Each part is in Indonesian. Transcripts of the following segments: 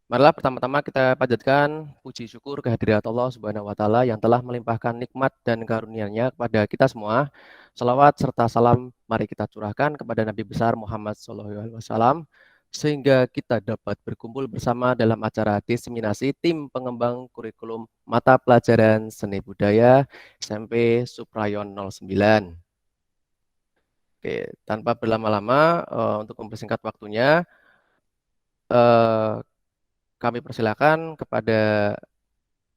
Marilah pertama-tama kita panjatkan puji syukur kehadirat Allah Subhanahu wa taala yang telah melimpahkan nikmat dan karunia-Nya kepada kita semua. Salawat serta salam mari kita curahkan kepada Nabi besar Muhammad SAW sehingga kita dapat berkumpul bersama dalam acara diseminasi tim pengembang kurikulum mata pelajaran seni budaya SMP Suprayon 09. Oke, tanpa berlama-lama untuk mempersingkat waktunya eh, kami persilakan kepada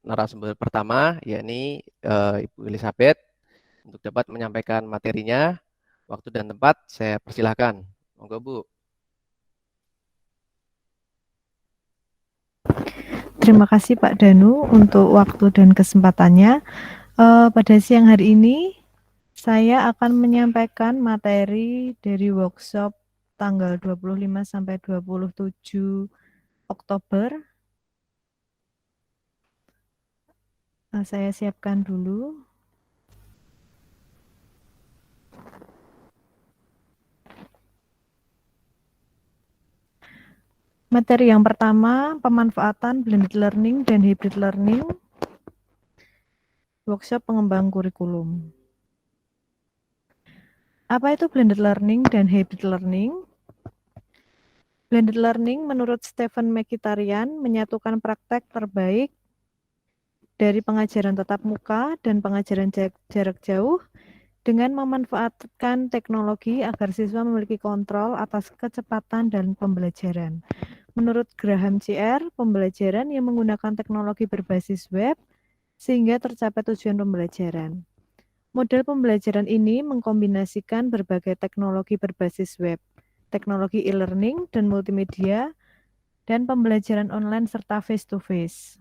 narasumber pertama, yakni Ibu Elizabeth, untuk dapat menyampaikan materinya. Waktu dan tempat saya persilahkan. Monggo, Bu. Terima kasih Pak Danu untuk waktu dan kesempatannya. Pada siang hari ini, saya akan menyampaikan materi dari workshop tanggal 25 sampai 27 Oktober. Saya siapkan dulu. Materi yang pertama, pemanfaatan blended learning dan hybrid learning, workshop pengembang kurikulum. Apa itu blended learning dan hybrid learning? Blended learning menurut Stephen Mkhitaryan menyatukan praktek terbaik dari pengajaran tatap muka dan pengajaran jarak jauh dengan memanfaatkan teknologi agar siswa memiliki kontrol atas kecepatan dan pembelajaran. Menurut Graham CR, pembelajaran yang menggunakan teknologi berbasis web sehingga tercapai tujuan pembelajaran. Model pembelajaran ini mengkombinasikan berbagai teknologi berbasis web, teknologi e-learning dan multimedia, dan pembelajaran online serta face-to-face.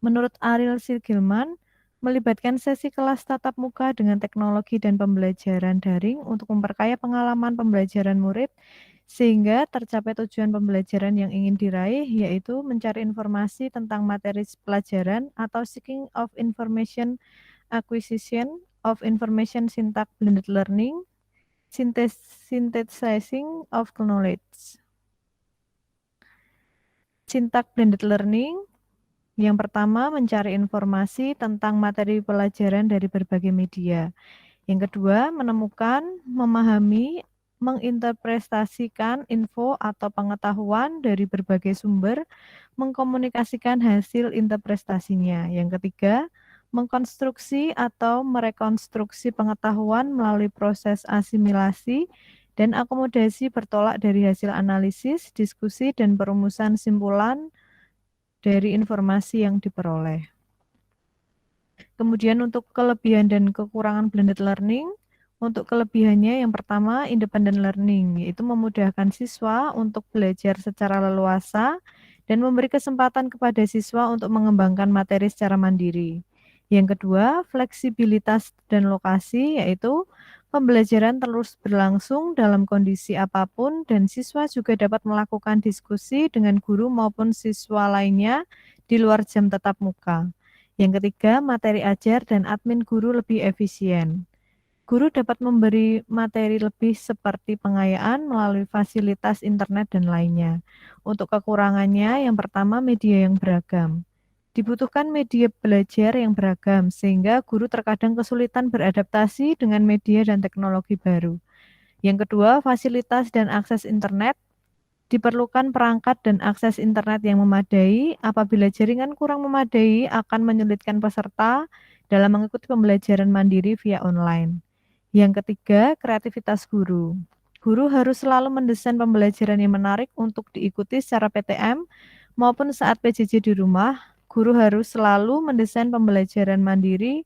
Menurut Ariel Silgilman, melibatkan sesi kelas tatap muka dengan teknologi dan pembelajaran daring untuk memperkaya pengalaman pembelajaran murid sehingga tercapai tujuan pembelajaran yang ingin diraih, yaitu mencari informasi tentang materi pelajaran atau seeking of information, acquisition of information, syntax blended learning, synthesizing of knowledge. Syntax blended learning yang pertama, mencari informasi tentang materi pelajaran dari berbagai media. Yang kedua, menemukan, memahami, menginterpretasikan info atau pengetahuan dari berbagai sumber, mengkomunikasikan hasil interpretasinya. Yang ketiga, mengkonstruksi atau merekonstruksi pengetahuan melalui proses asimilasi dan akomodasi bertolak dari hasil analisis, diskusi, dan perumusan simpulan dari informasi yang diperoleh. Kemudian untuk kelebihan dan kekurangan blended learning, untuk kelebihannya yang pertama independent learning, yaitu memudahkan siswa untuk belajar secara leluasa dan memberi kesempatan kepada siswa untuk mengembangkan materi secara mandiri. Yang kedua, fleksibilitas dan lokasi, yaitu pembelajaran terus berlangsung dalam kondisi apapun dan siswa juga dapat melakukan diskusi dengan guru maupun siswa lainnya di luar jam tatap muka. Yang ketiga, materi ajar dan admin guru lebih efisien. Guru dapat memberi materi lebih seperti pengayaan melalui fasilitas internet dan lainnya. Untuk kekurangannya, yang pertama media yang beragam. Dibutuhkan media belajar yang beragam, sehingga guru terkadang kesulitan beradaptasi dengan media dan teknologi baru. Yang kedua, fasilitas dan akses internet. Diperlukan perangkat dan akses internet yang memadai. Apabila jaringan kurang memadai, akan menyulitkan peserta dalam mengikuti pembelajaran mandiri via online. Yang ketiga, kreativitas guru. Guru harus selalu mendesain pembelajaran yang menarik untuk diikuti secara PTM maupun saat PJJ di rumah. Guru harus selalu mendesain pembelajaran mandiri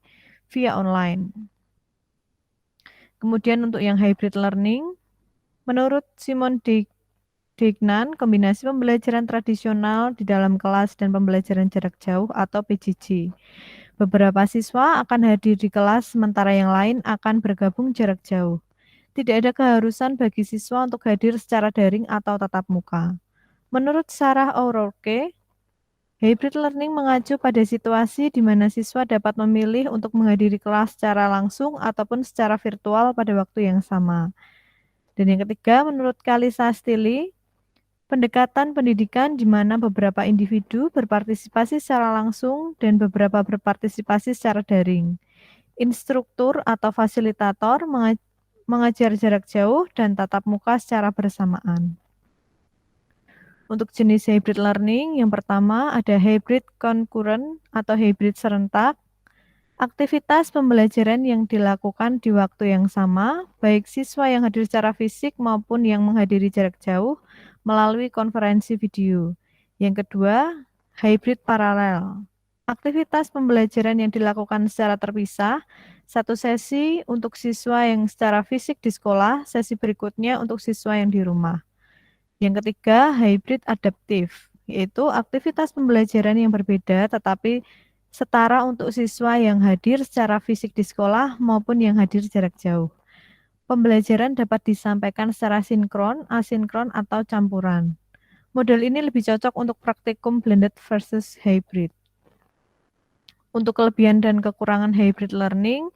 via online. Kemudian untuk yang hybrid learning, menurut Simon Dignan, kombinasi pembelajaran tradisional di dalam kelas dan pembelajaran jarak jauh atau PJJ. Beberapa siswa akan hadir di kelas, sementara yang lain akan bergabung jarak jauh. Tidak ada keharusan bagi siswa untuk hadir secara daring atau tatap muka. Menurut Sarah O'Rourke, hybrid learning mengacu pada situasi di mana siswa dapat memilih untuk menghadiri kelas secara langsung ataupun secara virtual pada waktu yang sama. Dan yang ketiga, menurut Kalisa Stili, Pendekatan pendidikan di mana beberapa individu berpartisipasi secara langsung dan beberapa berpartisipasi secara daring. Instruktur atau fasilitator mengajar jarak jauh dan tatap muka secara bersamaan. Untuk jenis hybrid learning, yang pertama ada hybrid concurrent atau hybrid serentak. Aktivitas pembelajaran yang dilakukan di waktu yang sama, baik siswa yang hadir secara fisik maupun yang menghadiri jarak jauh melalui konferensi video. Yang kedua, hybrid paralel. Aktivitas pembelajaran yang dilakukan secara terpisah, satu sesi untuk siswa yang secara fisik di sekolah, sesi berikutnya untuk siswa yang di rumah. Yang ketiga, hybrid adaptif, yaitu aktivitas pembelajaran yang berbeda tetapi setara untuk siswa yang hadir secara fisik di sekolah maupun yang hadir jarak jauh. Pembelajaran dapat disampaikan secara sinkron, asinkron, atau campuran. Model ini lebih cocok untuk praktikum blended versus hybrid. Untuk kelebihan dan kekurangan hybrid learning,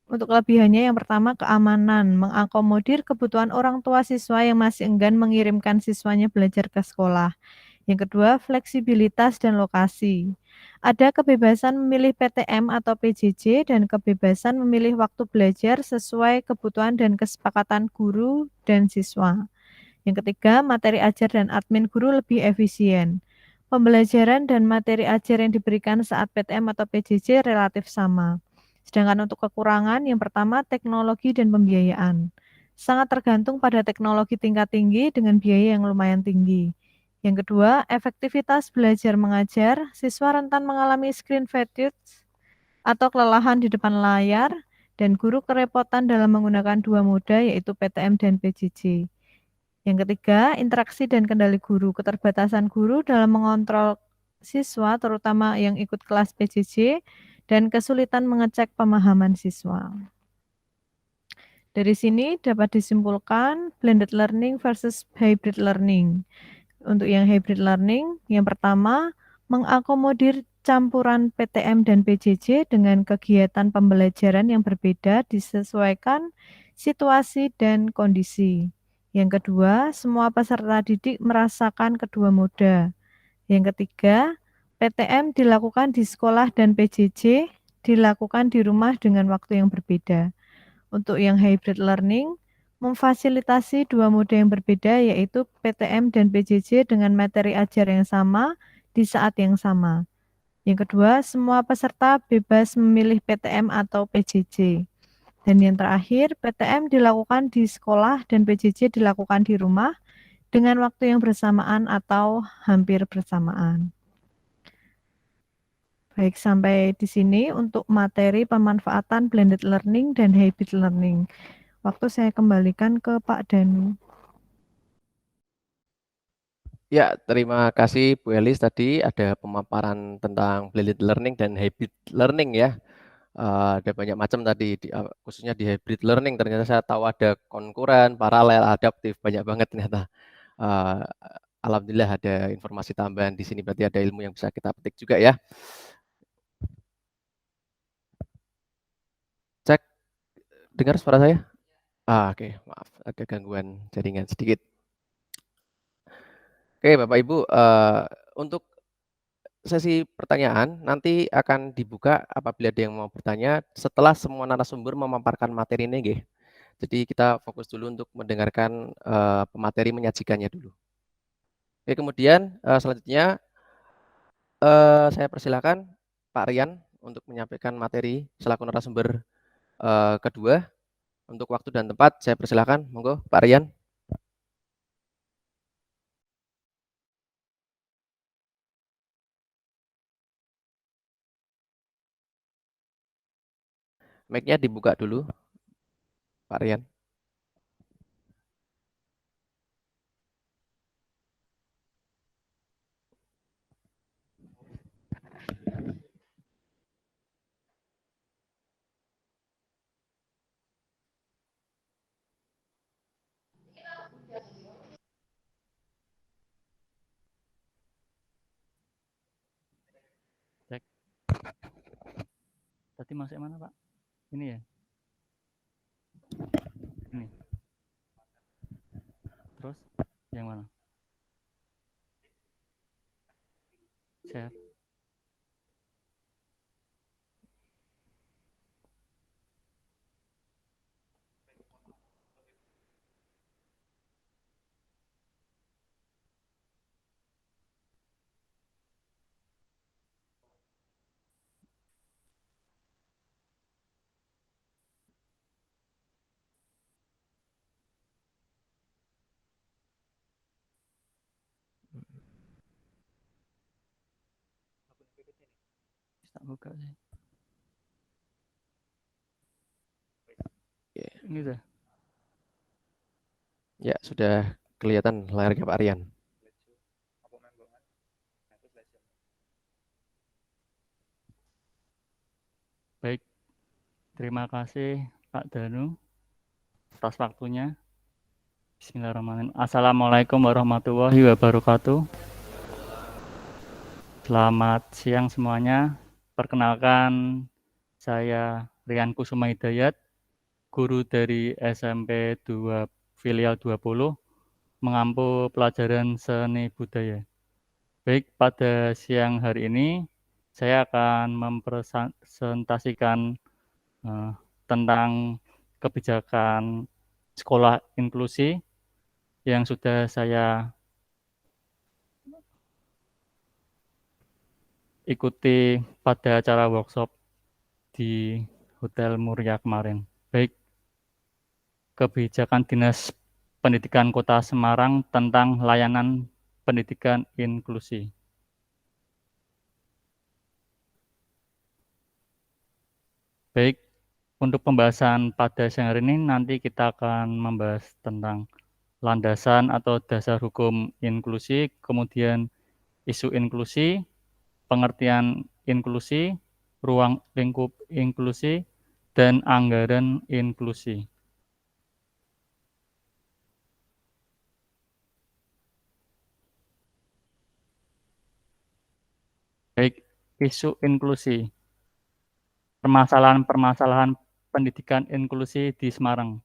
untuk kelebihannya yang pertama keamanan, mengakomodir kebutuhan orang tua siswa yang masih enggan mengirimkan siswanya belajar ke sekolah. Yang kedua, fleksibilitas dan lokasi. Ada kebebasan memilih PTM atau PJJ dan kebebasan memilih waktu belajar sesuai kebutuhan dan kesepakatan guru dan siswa. Yang ketiga, materi ajar dan admin guru lebih efisien. Pembelajaran dan materi ajar yang diberikan saat PTM atau PJJ relatif sama. Sedangkan untuk kekurangan, yang pertama teknologi dan pembiayaan. Sangat tergantung pada teknologi tingkat tinggi dengan biaya yang lumayan tinggi. Yang kedua, efektivitas belajar mengajar, siswa rentan mengalami screen fatigue atau kelelahan di depan layar, dan guru kerepotan dalam menggunakan dua moda yaitu PTM dan PJJ. Yang ketiga, interaksi dan kendali guru, keterbatasan guru dalam mengontrol siswa terutama yang ikut kelas PJJ dan kesulitan mengecek pemahaman siswa. Dari sini dapat disimpulkan blended learning versus hybrid learning. Untuk yang hybrid learning, yang pertama, mengakomodir campuran PTM dan PJJ dengan kegiatan pembelajaran yang berbeda disesuaikan situasi dan kondisi. Yang kedua, semua peserta didik merasakan kedua moda. Yang ketiga, PTM dilakukan di sekolah dan PJJ dilakukan di rumah dengan waktu yang berbeda. Untuk yang hybrid learning, memfasilitasi dua mode yang berbeda yaitu PTM dan PJJ dengan materi ajar yang sama di saat yang sama. Yang kedua, semua peserta bebas memilih PTM atau PJJ. Dan yang terakhir, PTM dilakukan di sekolah dan PJJ dilakukan di rumah dengan waktu yang bersamaan atau hampir bersamaan. Baik, sampai di sini untuk materi pemanfaatan blended learning dan hybrid learning. Waktu saya kembalikan ke Pak Danu. Ya, terima kasih Bu Elis. Tadi ada pemaparan tentang blended learning dan hybrid learning ya. Ada banyak macam tadi, khususnya di hybrid learning. Ternyata saya tahu ada konkuren, paralel, adaptif, banyak banget ternyata. Uh, Alhamdulillah ada informasi tambahan di sini. Berarti ada ilmu yang bisa kita petik juga ya. Cek, dengar suara saya? Oke, maaf, ada gangguan jaringan sedikit. Oke, Bapak Ibu, untuk sesi pertanyaan nanti akan dibuka apabila ada yang mau bertanya setelah semua narasumber memaparkan materi ini, nggih. Jadi kita fokus dulu untuk mendengarkan pemateri menyajikannya dulu. Oke, kemudian selanjutnya saya persilakan Pak Rian untuk menyampaikan materi selaku narasumber kedua. Untuk waktu dan tempat saya persilakan, monggo Pak Rian. Mic-nya dibuka dulu, Pak Rian. Cek. Tadi masuk mana Pak? Ini ya? Ini. Terus? Yang mana? Share. Tak buka sih. Ini dah. Ya, sudah kelihatan layarnya Pak Rian. Baik, terima kasih Pak Danu atas waktunya. Bismillahirrahmanirrahim. Assalamualaikum warahmatullahi wabarakatuh. Selamat siang semuanya. Perkenalkan, saya Rian Kusuma Hidayat, guru dari SMP 2 Filial 20, mengampu pelajaran seni budaya. Baik, pada siang hari ini saya akan mempresentasikan tentang kebijakan sekolah inklusi yang sudah saya ikuti pada acara workshop di Hotel Muria kemarin. Baik, kebijakan Dinas Pendidikan Kota Semarang tentang layanan pendidikan inklusi. Baik, untuk pembahasan pada siang hari ini nanti kita akan membahas tentang landasan atau dasar hukum inklusi, kemudian isu inklusi, pengertian inklusi, ruang lingkup inklusi, dan anggaran inklusi. Baik, isu inklusi. Permasalahan-permasalahan pendidikan inklusi di Semarang.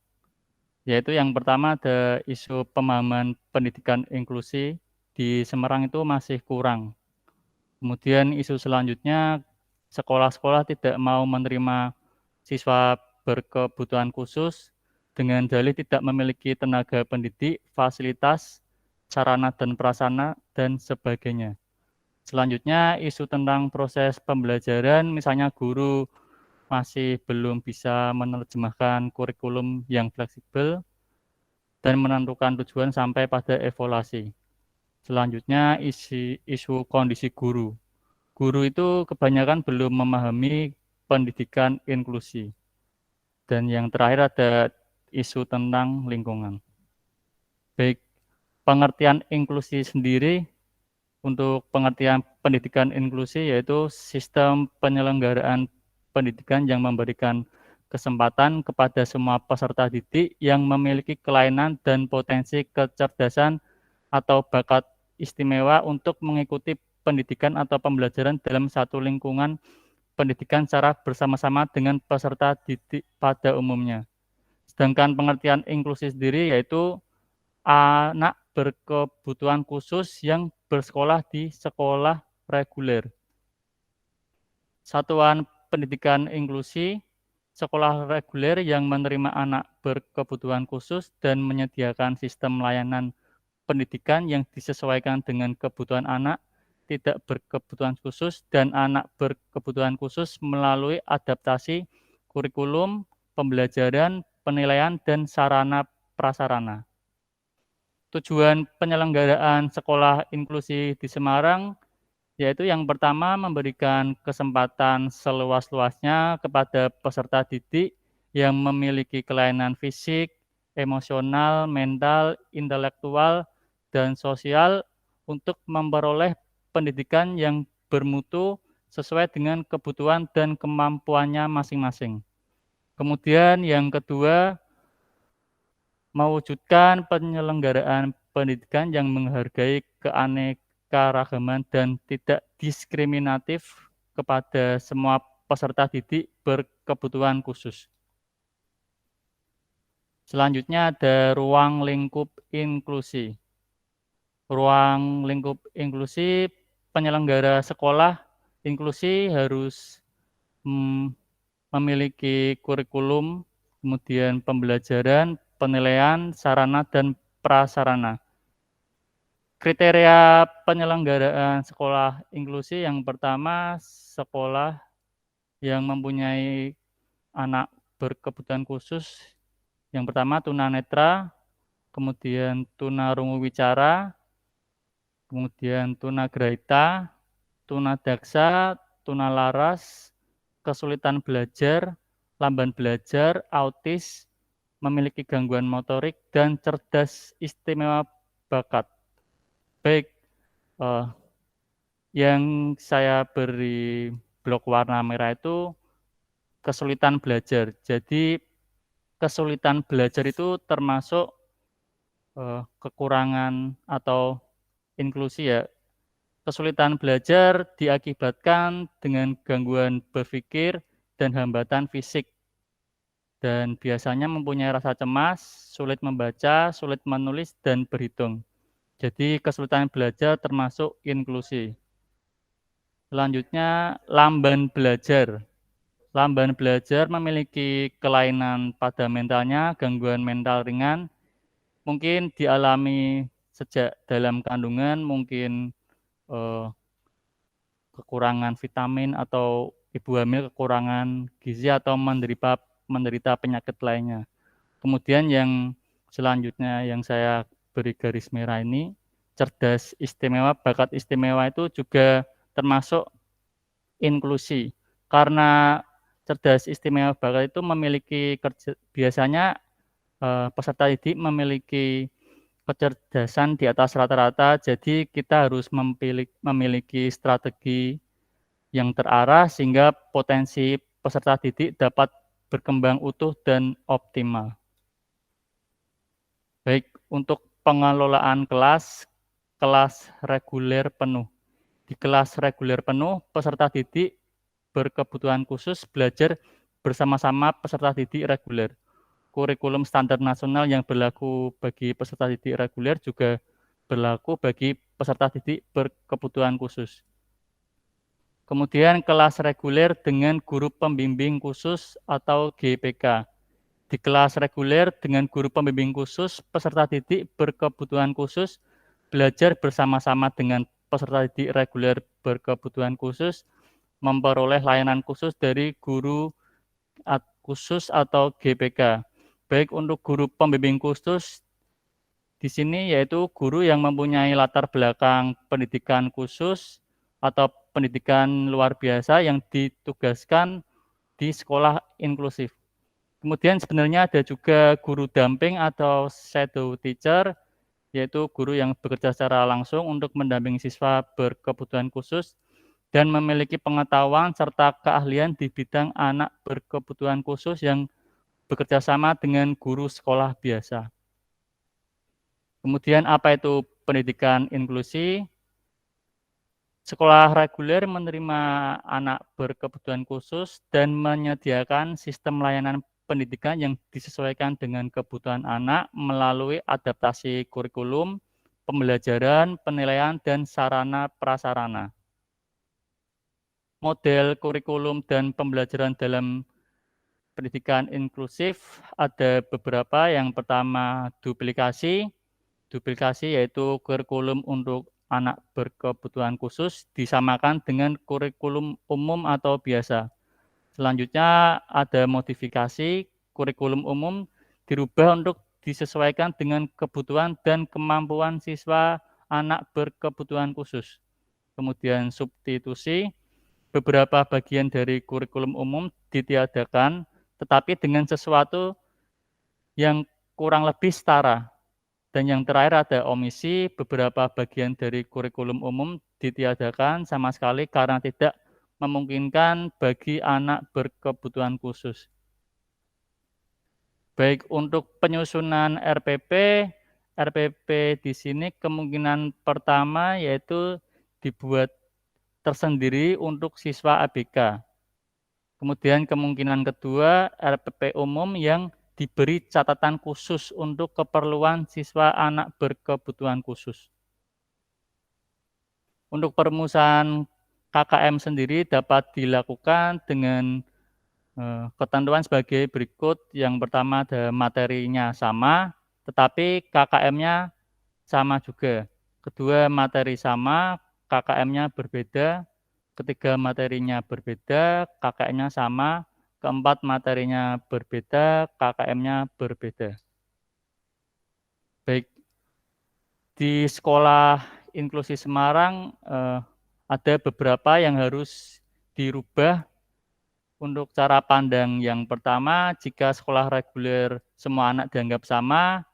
Yaitu yang pertama ada isu pemahaman pendidikan inklusi di Semarang itu masih kurang. Kemudian isu selanjutnya, sekolah-sekolah tidak mau menerima siswa berkebutuhan khusus dengan dalih tidak memiliki tenaga pendidik, fasilitas, sarana dan prasarana, dan sebagainya. Selanjutnya, isu tentang proses pembelajaran, misalnya guru masih belum bisa menerjemahkan kurikulum yang fleksibel dan menentukan tujuan sampai pada evaluasi. Selanjutnya, isu kondisi guru. Guru itu kebanyakan belum memahami pendidikan inklusi. Dan yang terakhir ada isu tentang lingkungan. Baik, pengertian inklusi sendiri, untuk pengertian pendidikan inklusi yaitu sistem penyelenggaraan pendidikan yang memberikan kesempatan kepada semua peserta didik yang memiliki kelainan dan potensi kecerdasan atau bakat istimewa untuk mengikuti pendidikan atau pembelajaran dalam satu lingkungan pendidikan secara bersama-sama dengan peserta didik pada umumnya. Sedangkan pengertian inklusi sendiri yaitu anak berkebutuhan khusus yang bersekolah di sekolah reguler. Satuan pendidikan inklusi, sekolah reguler yang menerima anak berkebutuhan khusus dan menyediakan sistem layanan pendidikan yang disesuaikan dengan kebutuhan anak tidak berkebutuhan khusus dan anak berkebutuhan khusus melalui adaptasi kurikulum, pembelajaran, penilaian, dan sarana prasarana. Tujuan penyelenggaraan sekolah inklusi di Semarang yaitu yang pertama memberikan kesempatan seluas-luasnya kepada peserta didik yang memiliki kelainan fisik, emosional, mental, intelektual, dan sosial untuk memperoleh pendidikan yang bermutu sesuai dengan kebutuhan dan kemampuannya masing-masing. Kemudian yang kedua, mewujudkan penyelenggaraan pendidikan yang menghargai keanekaragaman dan tidak diskriminatif kepada semua peserta didik berkebutuhan khusus. Selanjutnya ada ruang lingkup inklusi. ruang lingkup inklusi, penyelenggara sekolah inklusi harus memiliki kurikulum, kemudian pembelajaran, penilaian, sarana, dan prasarana. Kriteria penyelenggaraan sekolah inklusi yang pertama, sekolah yang mempunyai anak berkebutuhan khusus. Yang pertama tunanetra, kemudian tunarungu wicara, kemudian tunagrahita, tunadaksa, tunalaras, kesulitan belajar, lamban belajar, autis, memiliki gangguan motorik, dan cerdas istimewa bakat. Baik, yang saya beri blok warna merah itu kesulitan belajar. Jadi kesulitan belajar itu termasuk kekurangan atau inklusi ya. Kesulitan belajar diakibatkan dengan gangguan berpikir dan hambatan fisik. Dan biasanya mempunyai rasa cemas, sulit membaca, sulit menulis, dan berhitung. Jadi kesulitan belajar termasuk inklusi. Selanjutnya, lamban belajar. Lamban belajar memiliki kelainan pada mentalnya, gangguan mental ringan, mungkin dialami sejak dalam kandungan, mungkin kekurangan vitamin atau ibu hamil kekurangan gizi atau menderita penyakit lainnya. Kemudian yang selanjutnya yang saya beri garis merah ini, cerdas istimewa, bakat istimewa itu juga termasuk inklusi. Karena cerdas istimewa bakat itu memiliki biasanya peserta didik memiliki kecerdasan di atas rata-rata, jadi kita harus memiliki strategi yang terarah sehingga potensi peserta didik dapat berkembang utuh dan optimal. Baik, untuk pengelolaan kelas reguler penuh. Di kelas reguler penuh, peserta didik berkebutuhan khusus belajar bersama-sama peserta didik reguler. Kurikulum standar nasional yang berlaku bagi peserta didik reguler juga berlaku bagi peserta didik berkebutuhan khusus. Kemudian kelas reguler dengan guru pembimbing khusus atau GPK. Di kelas reguler dengan guru pembimbing khusus, peserta didik berkebutuhan khusus belajar bersama-sama dengan peserta didik reguler berkebutuhan khusus, memperoleh layanan khusus dari guru khusus atau GPK. Baik untuk guru pembimbing khusus di sini yaitu guru yang mempunyai latar belakang pendidikan khusus atau pendidikan luar biasa yang ditugaskan di sekolah inklusif. Kemudian sebenarnya ada juga guru damping atau shadow teacher, yaitu guru yang bekerja secara langsung untuk mendampingi siswa berkebutuhan khusus dan memiliki pengetahuan serta keahlian di bidang anak berkebutuhan khusus yang bekerja sama dengan guru sekolah biasa. Kemudian apa itu pendidikan inklusi? Sekolah reguler menerima anak berkebutuhan khusus dan menyediakan sistem layanan pendidikan yang disesuaikan dengan kebutuhan anak melalui adaptasi kurikulum, pembelajaran, penilaian, dan sarana prasarana. Model kurikulum dan pembelajaran dalam pendidikan inklusif ada beberapa. Yang pertama duplikasi. Duplikasi yaitu kurikulum untuk anak berkebutuhan khusus disamakan dengan kurikulum umum atau biasa. Selanjutnya ada modifikasi. Kurikulum umum dirubah untuk disesuaikan dengan kebutuhan dan kemampuan siswa anak berkebutuhan khusus. Kemudian substitusi. Beberapa bagian dari kurikulum umum ditiadakan, tetapi dengan sesuatu yang kurang lebih setara. Dan yang terakhir ada omisi, beberapa bagian dari kurikulum umum ditiadakan sama sekali karena tidak memungkinkan bagi anak berkebutuhan khusus. Baik, untuk penyusunan RPP di sini kemungkinan pertama yaitu dibuat tersendiri untuk siswa ABK. Kemudian kemungkinan kedua RPP umum yang diberi catatan khusus untuk keperluan siswa anak berkebutuhan khusus. Untuk perumusan KKM sendiri dapat dilakukan dengan ketentuan sebagai berikut. Yang pertama ada materinya sama, tetapi KKM-nya sama juga. Kedua, materi sama, KKM-nya berbeda. Ketiga, materinya berbeda, KKM-nya sama. Keempat, materinya berbeda, KKM-nya berbeda. Baik, di sekolah inklusi Semarang ada beberapa yang harus dirubah untuk cara pandang. Yang pertama, jika sekolah reguler semua anak dianggap sama,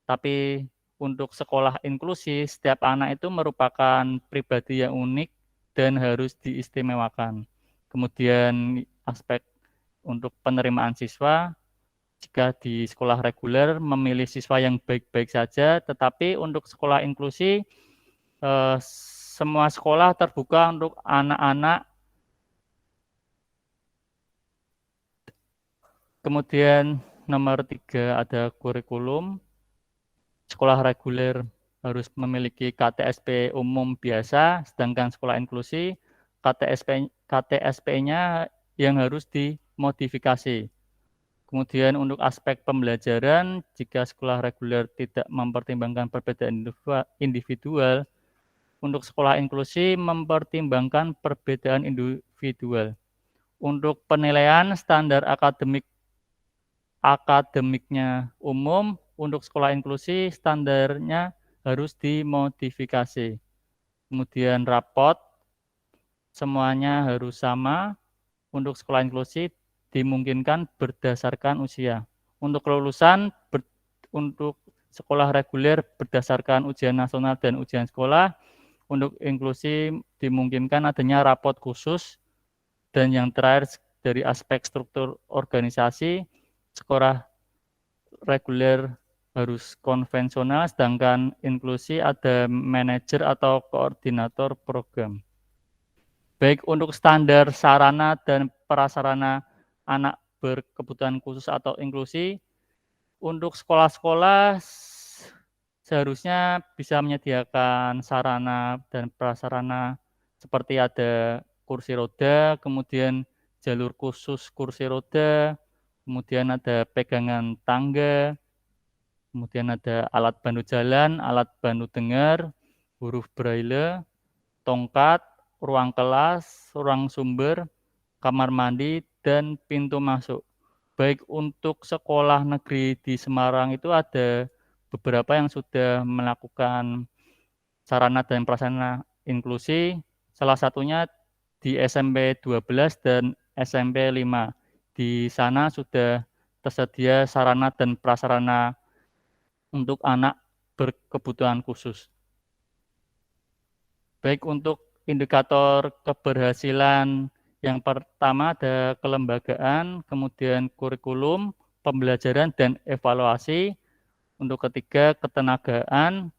tapi untuk sekolah inklusi, setiap anak itu merupakan pribadi yang unik dan harus diistimewakan. Kemudian aspek untuk penerimaan siswa, jika di sekolah reguler memilih siswa yang baik-baik saja, tetapi untuk sekolah inklusi, semua sekolah terbuka untuk anak-anak. Kemudian nomor 3 ada kurikulum. Sekolah reguler harus memiliki KTSP umum biasa, sedangkan sekolah inklusi KTSP-nya yang harus dimodifikasi. Kemudian untuk aspek pembelajaran, jika sekolah reguler tidak mempertimbangkan perbedaan individual, untuk sekolah inklusi mempertimbangkan perbedaan individual. Untuk penilaian standar akademiknya umum, untuk sekolah inklusi standarnya harus dimodifikasi. Kemudian rapot semuanya harus sama. Untuk sekolah inklusi dimungkinkan berdasarkan usia. Untuk kelulusan untuk sekolah reguler berdasarkan ujian nasional dan ujian sekolah. Untuk inklusi dimungkinkan adanya rapot khusus. Dan yang terakhir dari aspek struktur organisasi, sekolah reguler harus konvensional, sedangkan inklusi ada manajer atau koordinator program. Baik untuk standar sarana dan prasarana anak berkebutuhan khusus atau inklusi, untuk sekolah-sekolah seharusnya bisa menyediakan sarana dan prasarana seperti ada kursi roda, kemudian jalur khusus kursi roda, kemudian ada pegangan tangga, kemudian ada alat bantu jalan, alat bantu dengar, huruf braille, tongkat, ruang kelas, ruang sumber, kamar mandi, dan pintu masuk. Baik untuk sekolah negeri di Semarang itu ada beberapa yang sudah melakukan sarana dan prasarana inklusi, salah satunya di SMP 12 dan SMP 5. Di sana sudah tersedia sarana dan prasarana untuk anak berkebutuhan khusus. Baik untuk indikator keberhasilan, yang pertama ada kelembagaan, kemudian kurikulum, pembelajaran, dan evaluasi. Untuk ketiga, ketenagaan.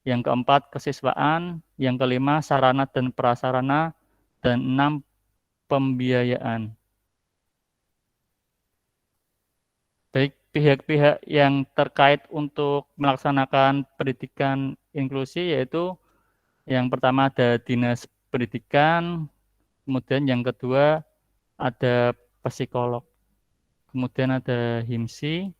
Yang keempat, kesiswaan. Yang kelima, sarana dan prasarana. Dan 6, pembiayaan. Baik, pihak-pihak yang terkait untuk melaksanakan pendidikan inklusi yaitu yang pertama ada Dinas Pendidikan, kemudian yang kedua ada psikolog, kemudian ada HIMSI,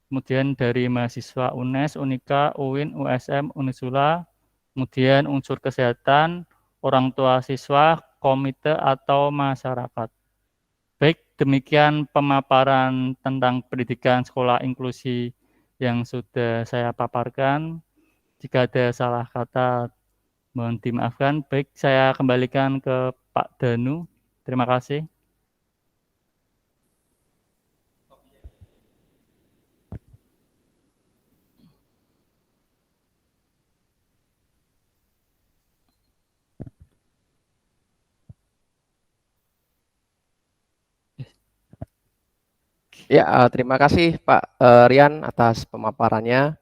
kemudian dari mahasiswa UNES, UNIKA, UIN, USM, Unisula, kemudian unsur kesehatan, orang tua siswa, komite atau masyarakat. Baik, demikian pemaparan tentang pendidikan sekolah inklusi yang sudah saya paparkan. Jika ada salah kata, mohon dimaafkan. Baik, saya kembalikan ke Pak Danu. Terima kasih. Ya, terima kasih Pak Rian atas pemaparannya.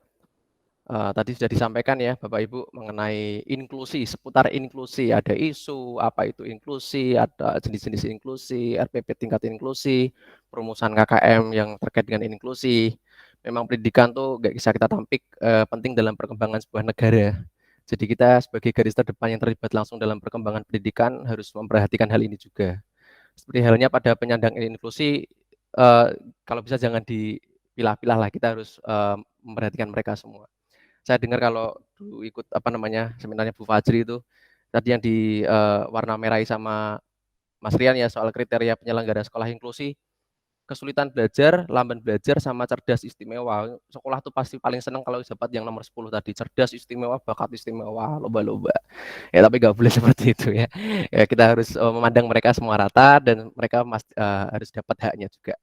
Tadi sudah disampaikan ya Bapak Ibu mengenai inklusi, seputar inklusi. Ada isu, apa itu inklusi, ada jenis-jenis inklusi, RPP tingkat inklusi, perumusan KKM yang terkait dengan inklusi. Memang pendidikan tuh nggak bisa kita tampik penting dalam perkembangan sebuah negara. Jadi kita sebagai garis terdepan yang terlibat langsung dalam perkembangan pendidikan harus memperhatikan hal ini juga. Seperti halnya pada penyandang inklusi, kalau bisa jangan dipilah-pilah lah, kita harus memperhatikan mereka semua. Saya dengar kalau dulu ikut seminarnya Bu Fajri itu, tadi yang di warna merahi sama Mas Rian ya soal kriteria penyelenggara sekolah inklusi, kesulitan belajar, lamban belajar, sama cerdas istimewa. Sekolah tuh pasti paling seneng kalau dapat yang nomor 10 tadi, cerdas istimewa, bakat istimewa, lomba-lomba. Ya tapi nggak boleh seperti itu ya. Ya kita harus memandang mereka semua rata dan mereka harus dapat haknya juga.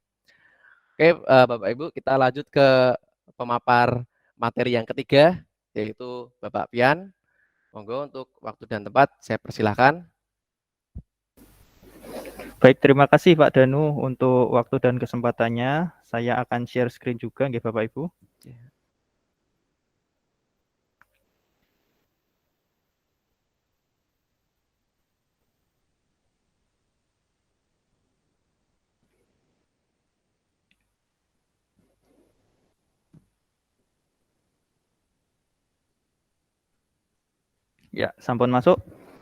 Oke, Bapak Ibu, kita lanjut ke pemapar materi yang ketiga, yaitu Bapak Pian. Monggo untuk waktu dan tempat saya persilahkan. Baik, terima kasih Pak Danu untuk waktu dan kesempatannya. Saya akan share screen juga nggih Bapak Ibu. Ya, sampun masuk.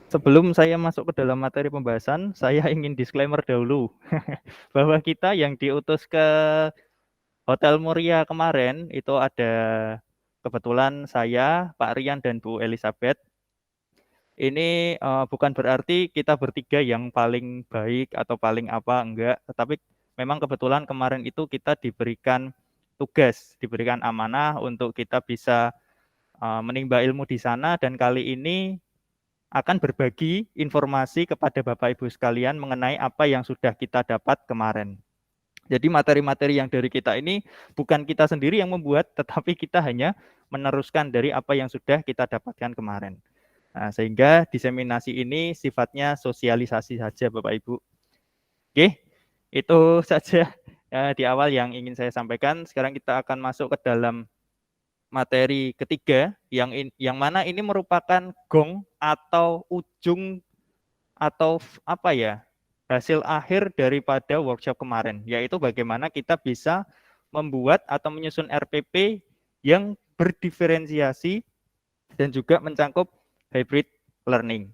Sebelum saya masuk ke dalam materi pembahasan, saya ingin disclaimer dahulu bahwa kita yang diutus ke Hotel Muria kemarin itu ada kebetulan saya, Pak Rian dan Bu Elizabeth. Ini bukan berarti kita bertiga yang paling baik atau paling apa, enggak. Tetapi memang kebetulan kemarin itu kita diberikan tugas, diberikan amanah untuk kita bisa menimba ilmu di sana, dan kali ini akan berbagi informasi kepada Bapak Ibu sekalian mengenai apa yang sudah kita dapat kemarin. Jadi materi-materi yang dari kita ini bukan kita sendiri yang membuat, tetapi kita hanya meneruskan dari apa yang sudah kita dapatkan kemarin. Nah, sehingga diseminasi ini sifatnya sosialisasi saja Bapak Ibu. Oke, itu saja di awal yang ingin saya sampaikan. Sekarang kita akan masuk ke dalam materi ketiga yang mana ini merupakan gong atau ujung atau apa ya, hasil akhir daripada workshop kemarin, yaitu bagaimana kita bisa membuat atau menyusun RPP yang berdiferensiasi dan juga mencakup hybrid learning.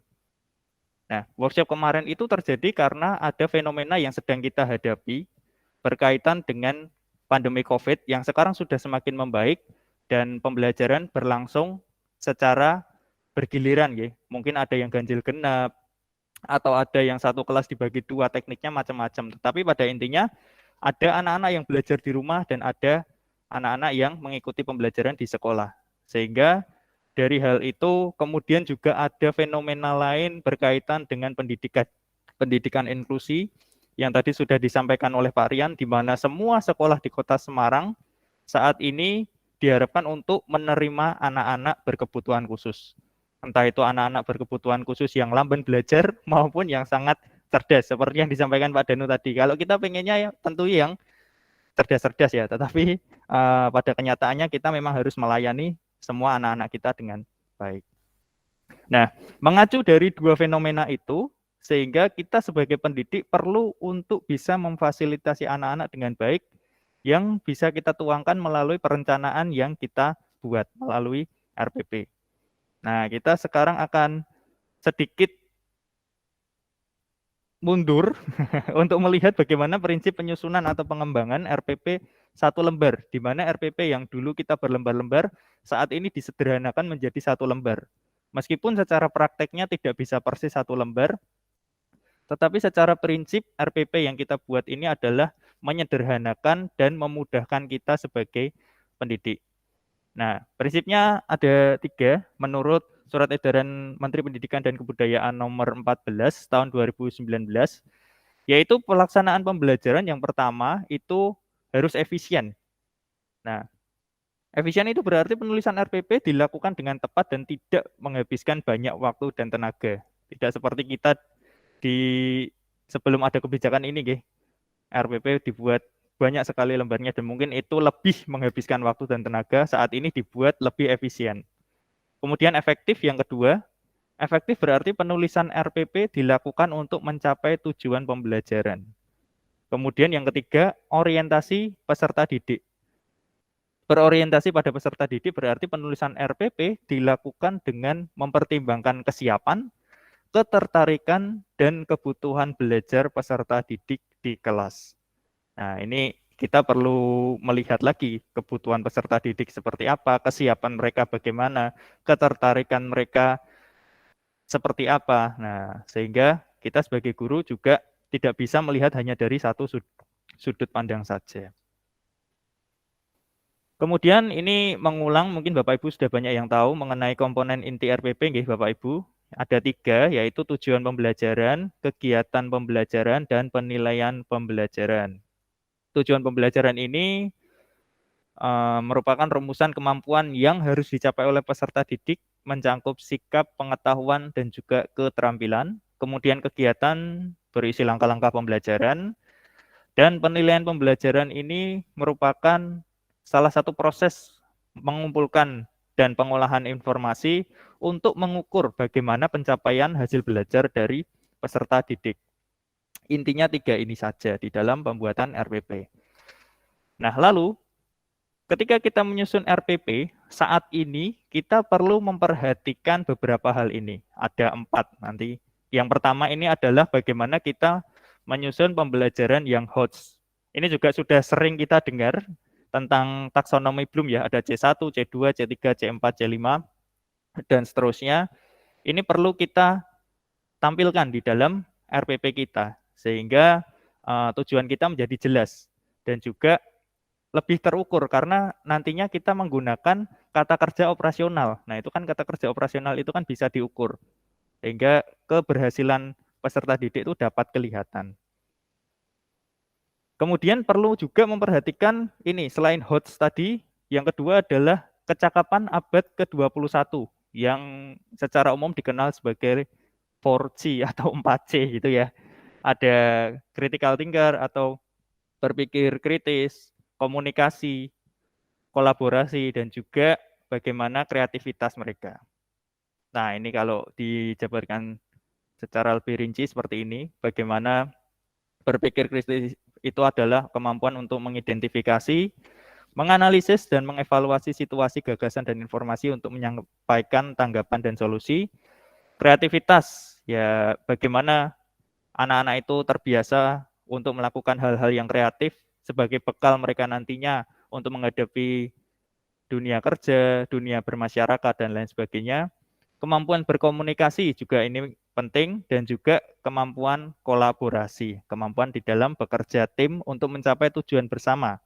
Nah, workshop kemarin itu terjadi karena ada fenomena yang sedang kita hadapi berkaitan dengan pandemi COVID yang sekarang sudah semakin membaik dan pembelajaran berlangsung secara bergiliran ya. Mungkin ada yang ganjil genap atau ada yang satu kelas dibagi dua, tekniknya macam-macam. Tetapi pada intinya ada anak-anak yang belajar di rumah dan ada anak-anak yang mengikuti pembelajaran di sekolah. Sehingga dari hal itu kemudian juga ada fenomena lain berkaitan dengan pendidikan inklusi yang tadi sudah disampaikan oleh Pak Rian, di mana semua sekolah di Kota Semarang saat ini diharapkan untuk menerima anak-anak berkebutuhan khusus. Entah itu anak-anak berkebutuhan khusus yang lamban belajar maupun yang sangat cerdas, seperti yang disampaikan Pak Danu tadi. Kalau kita pengennya ya tentu yang cerdas-cerdas ya, tetapi pada kenyataannya kita memang harus melayani semua anak-anak kita dengan baik. Nah, mengacu dari dua fenomena itu, sehingga kita sebagai pendidik perlu untuk bisa memfasilitasi anak-anak dengan baik yang bisa kita tuangkan melalui perencanaan yang kita buat melalui RPP. Nah, kita sekarang akan sedikit mundur untuk melihat bagaimana prinsip penyusunan atau pengembangan RPP satu lembar, di mana RPP yang dulu kita berlembar-lembar saat ini disederhanakan menjadi satu lembar. Meskipun secara prakteknya tidak bisa persis satu lembar, tetapi secara prinsip RPP yang kita buat ini adalah menyederhanakan dan memudahkan kita sebagai pendidik. Nah, prinsipnya ada 3 menurut Surat Edaran Menteri Pendidikan dan Kebudayaan nomor 14 tahun 2019, yaitu pelaksanaan pembelajaran yang pertama itu harus efisien. Nah, efisien itu berarti penulisan RPP dilakukan dengan tepat dan tidak menghabiskan banyak waktu dan tenaga. Tidak seperti kita sebelum ada kebijakan ini, RPP dibuat banyak sekali lembarnya dan mungkin itu lebih menghabiskan waktu dan tenaga. Saat ini dibuat lebih efisien. Kemudian efektif yang kedua, efektif berarti penulisan RPP dilakukan untuk mencapai tujuan pembelajaran. Kemudian yang ketiga, orientasi peserta didik. berorientasi pada peserta didik berarti penulisan RPP dilakukan dengan mempertimbangkan kesiapan, ketertarikan, dan kebutuhan belajar peserta didik di kelas. Nah, ini kita perlu melihat lagi kebutuhan peserta didik seperti apa, kesiapan mereka bagaimana, ketertarikan mereka seperti apa. Nah, sehingga kita sebagai guru juga tidak bisa melihat hanya dari satu sudut pandang saja. Kemudian ini mengulang, mungkin Bapak Ibu sudah banyak yang tahu mengenai komponen inti RPP, nggih Bapak Ibu. Ada 3, yaitu tujuan pembelajaran, kegiatan pembelajaran, dan penilaian pembelajaran. Tujuan pembelajaran ini merupakan rumusan kemampuan yang harus dicapai oleh peserta didik, mencakup sikap, pengetahuan, dan juga keterampilan. Kemudian kegiatan berisi langkah-langkah pembelajaran, dan penilaian pembelajaran ini merupakan salah satu proses mengumpulkan dan pengolahan informasi untuk mengukur bagaimana pencapaian hasil belajar dari peserta didik. Intinya 3 ini saja di dalam pembuatan RPP. Nah, lalu ketika kita menyusun RPP, saat ini kita perlu memperhatikan beberapa hal ini. Ada 4 nanti. Yang pertama ini adalah bagaimana kita menyusun pembelajaran yang HOTS. Ini juga sudah sering kita dengar tentang taksonomi Bloom ya, ada C1, C2, C3, C4, C5, dan seterusnya. Ini perlu kita tampilkan di dalam RPP kita, sehingga tujuan kita menjadi jelas dan juga lebih terukur, karena nantinya kita menggunakan kata kerja operasional. Nah, itu kan kata kerja operasional itu kan bisa diukur, sehingga keberhasilan peserta didik itu dapat kelihatan. Kemudian perlu juga memperhatikan ini, selain HOTS tadi, yang kedua adalah kecakapan abad ke-21, yang secara umum dikenal sebagai 4C atau 4C gitu ya. Ada critical thinker atau berpikir kritis, komunikasi, kolaborasi, dan juga bagaimana kreativitas mereka. Nah, ini kalau dijabarkan secara lebih rinci seperti ini, bagaimana berpikir kritis itu adalah kemampuan untuk mengidentifikasi, menganalisis, dan mengevaluasi situasi, gagasan, dan informasi untuk menyampaikan tanggapan dan solusi. Kreativitas, ya bagaimana anak-anak itu terbiasa untuk melakukan hal-hal yang kreatif sebagai bekal mereka nantinya untuk menghadapi dunia kerja, dunia bermasyarakat, dan lain sebagainya. Kemampuan berkomunikasi juga ini penting, dan juga kemampuan kolaborasi, kemampuan di dalam bekerja tim untuk mencapai tujuan bersama,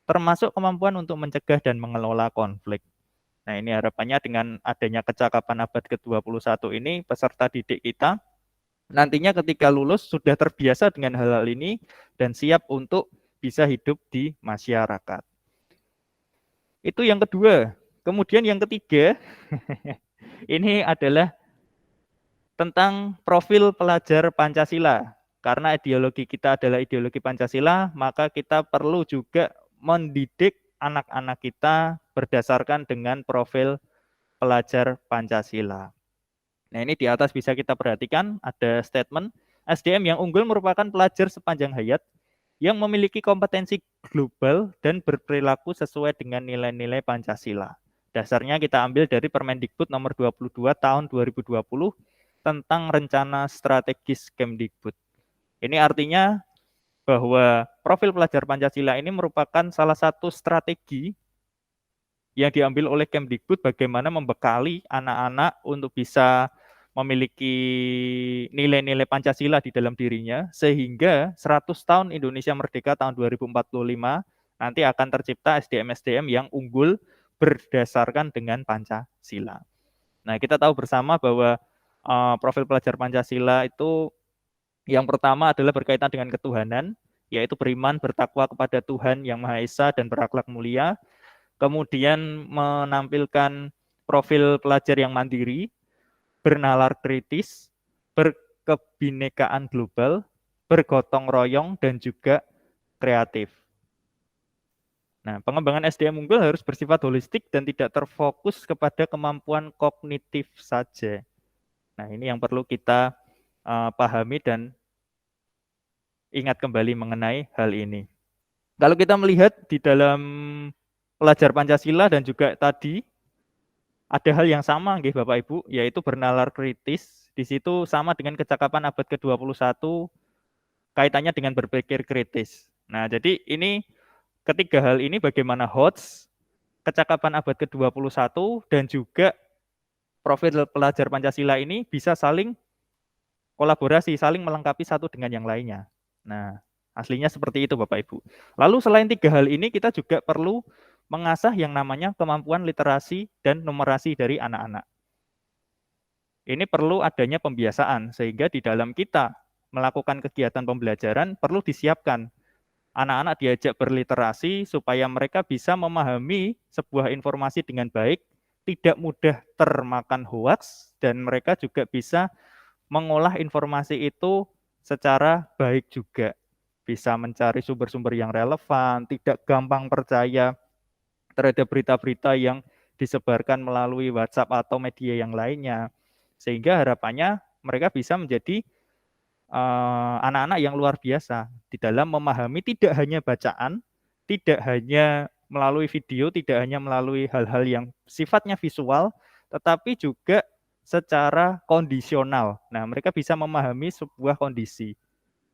termasuk kemampuan untuk mencegah dan mengelola konflik. Nah, ini harapannya dengan adanya kecakapan abad ke-21 ini, peserta didik kita nantinya ketika lulus sudah terbiasa dengan hal-hal ini dan siap untuk bisa hidup di masyarakat. Itu yang kedua. Kemudian yang ketiga, ini adalah tentang profil pelajar Pancasila. Karena ideologi kita adalah ideologi Pancasila, maka kita perlu juga mendidik anak-anak kita berdasarkan dengan profil pelajar Pancasila. Nah, ini di atas bisa kita perhatikan ada statement, SDM yang unggul merupakan pelajar sepanjang hayat yang memiliki kompetensi global dan berperilaku sesuai dengan nilai-nilai Pancasila. Dasarnya kita ambil dari Permendikbud nomor 22 tahun 2020 tentang rencana strategis Kemdikbud. Ini artinya bahwa profil pelajar Pancasila ini merupakan salah satu strategi yang diambil oleh Kemdikbud bagaimana membekali anak-anak untuk bisa memiliki nilai-nilai Pancasila di dalam dirinya, sehingga 100 tahun Indonesia Merdeka tahun 2045 nanti akan tercipta SDM-SDM yang unggul berdasarkan dengan Pancasila. Nah, kita tahu bersama bahwa profil pelajar Pancasila itu yang pertama adalah berkaitan dengan ketuhanan, yaitu beriman, bertakwa kepada Tuhan Yang Maha Esa dan berakhlak mulia. Kemudian menampilkan profil pelajar yang mandiri, bernalar kritis, berkebinekaan global, bergotong royong, dan juga kreatif. Nah, pengembangan SDM unggul harus bersifat holistik dan tidak terfokus kepada kemampuan kognitif saja. Nah, ini yang perlu kita pahami dan ingat kembali mengenai hal ini. Kalau kita melihat di dalam pelajar Pancasila dan juga tadi ada hal yang sama nggih Bapak Ibu, yaitu bernalar kritis. Di situ sama dengan kecakapan abad ke-21 kaitannya dengan berpikir kritis. Nah, jadi ini ketiga hal ini bagaimana HOTS, kecakapan abad ke-21 dan juga profil pelajar Pancasila ini bisa saling kolaborasi, saling melengkapi satu dengan yang lainnya. Nah, aslinya seperti itu Bapak Ibu. Lalu selain tiga hal ini kita juga perlu mengasah yang namanya kemampuan literasi dan numerasi dari anak-anak. Ini perlu adanya pembiasaan sehingga di dalam kita melakukan kegiatan pembelajaran perlu disiapkan anak-anak diajak berliterasi supaya mereka bisa memahami sebuah informasi dengan baik, tidak mudah termakan hoaks, dan mereka juga bisa mengolah informasi itu secara baik juga. Bisa mencari sumber-sumber yang relevan, tidak gampang percaya terhadap berita-berita yang disebarkan melalui WhatsApp atau media yang lainnya. Sehingga harapannya mereka bisa menjadi anak-anak yang luar biasa di dalam memahami tidak hanya bacaan, tidak hanya melalui video, tidak hanya melalui hal-hal yang sifatnya visual, tetapi juga secara kondisional. Nah, mereka bisa memahami sebuah kondisi,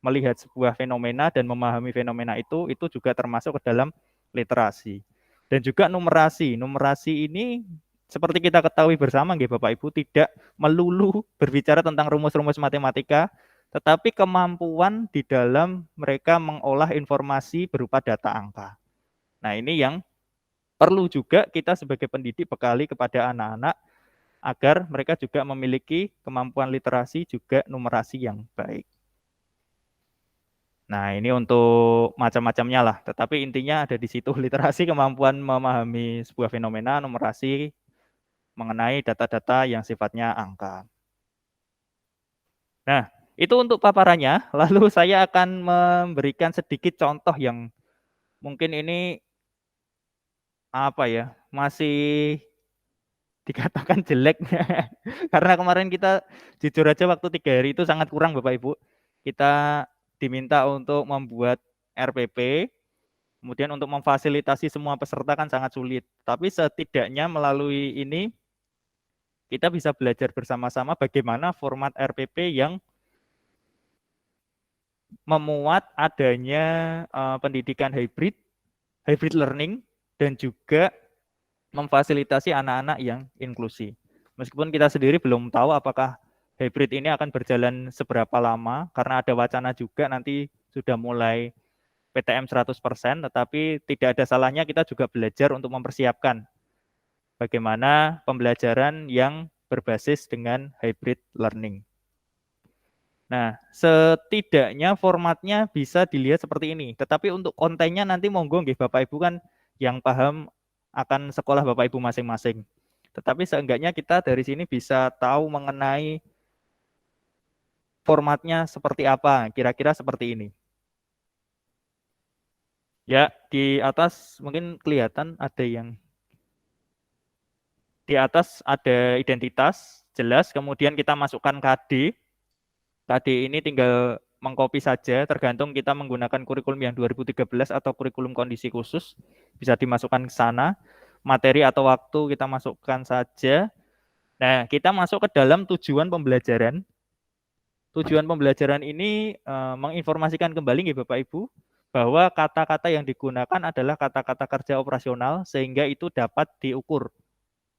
melihat sebuah fenomena dan memahami fenomena itu juga termasuk ke dalam literasi. Dan juga numerasi. Numerasi ini seperti kita ketahui bersama nggih Bapak Ibu, tidak melulu berbicara tentang rumus-rumus matematika, tetapi kemampuan di dalam mereka mengolah informasi berupa data angka. Nah, ini yang perlu juga kita sebagai pendidik bekali kepada anak-anak agar mereka juga memiliki kemampuan literasi juga numerasi yang baik. Nah, ini untuk macam-macamnya lah, tetapi intinya ada di situ, literasi, kemampuan memahami sebuah fenomena, numerasi mengenai data-data yang sifatnya angka. Nah, itu untuk paparannya, lalu saya akan memberikan sedikit contoh yang mungkin ini apa ya, masih dikatakan jelek. Karena kemarin kita jujur aja waktu 3 hari itu sangat kurang Bapak Ibu. Kita diminta untuk membuat RPP, kemudian untuk memfasilitasi semua peserta kan sangat sulit. Tapi setidaknya melalui ini kita bisa belajar bersama-sama bagaimana format RPP yang memuat adanya pendidikan hybrid learning, dan juga memfasilitasi anak-anak yang inklusi. Meskipun kita sendiri belum tahu apakah hybrid ini akan berjalan seberapa lama, karena ada wacana juga nanti sudah mulai PTM 100%, tetapi tidak ada salahnya kita juga belajar untuk mempersiapkan bagaimana pembelajaran yang berbasis dengan hybrid learning. Nah, setidaknya formatnya bisa dilihat seperti ini. Tetapi untuk kontennya nanti monggo nggih Bapak Ibu kan yang paham akan sekolah Bapak Ibu masing-masing. Tetapi seenggaknya kita dari sini bisa tahu mengenai formatnya seperti apa, kira-kira seperti ini. Ya, di atas mungkin kelihatan ada yang di atas ada identitas, jelas, kemudian kita masukkan KD. KD ini tinggal mengcopy saja, tergantung kita menggunakan kurikulum yang 2013 atau kurikulum kondisi khusus, bisa dimasukkan ke sana. Materi atau waktu kita masukkan saja. Nah, kita masuk ke dalam tujuan pembelajaran. Tujuan pembelajaran ini menginformasikan kembali nggih Bapak Ibu, bahwa kata-kata yang digunakan adalah kata-kata kerja operasional, sehingga itu dapat diukur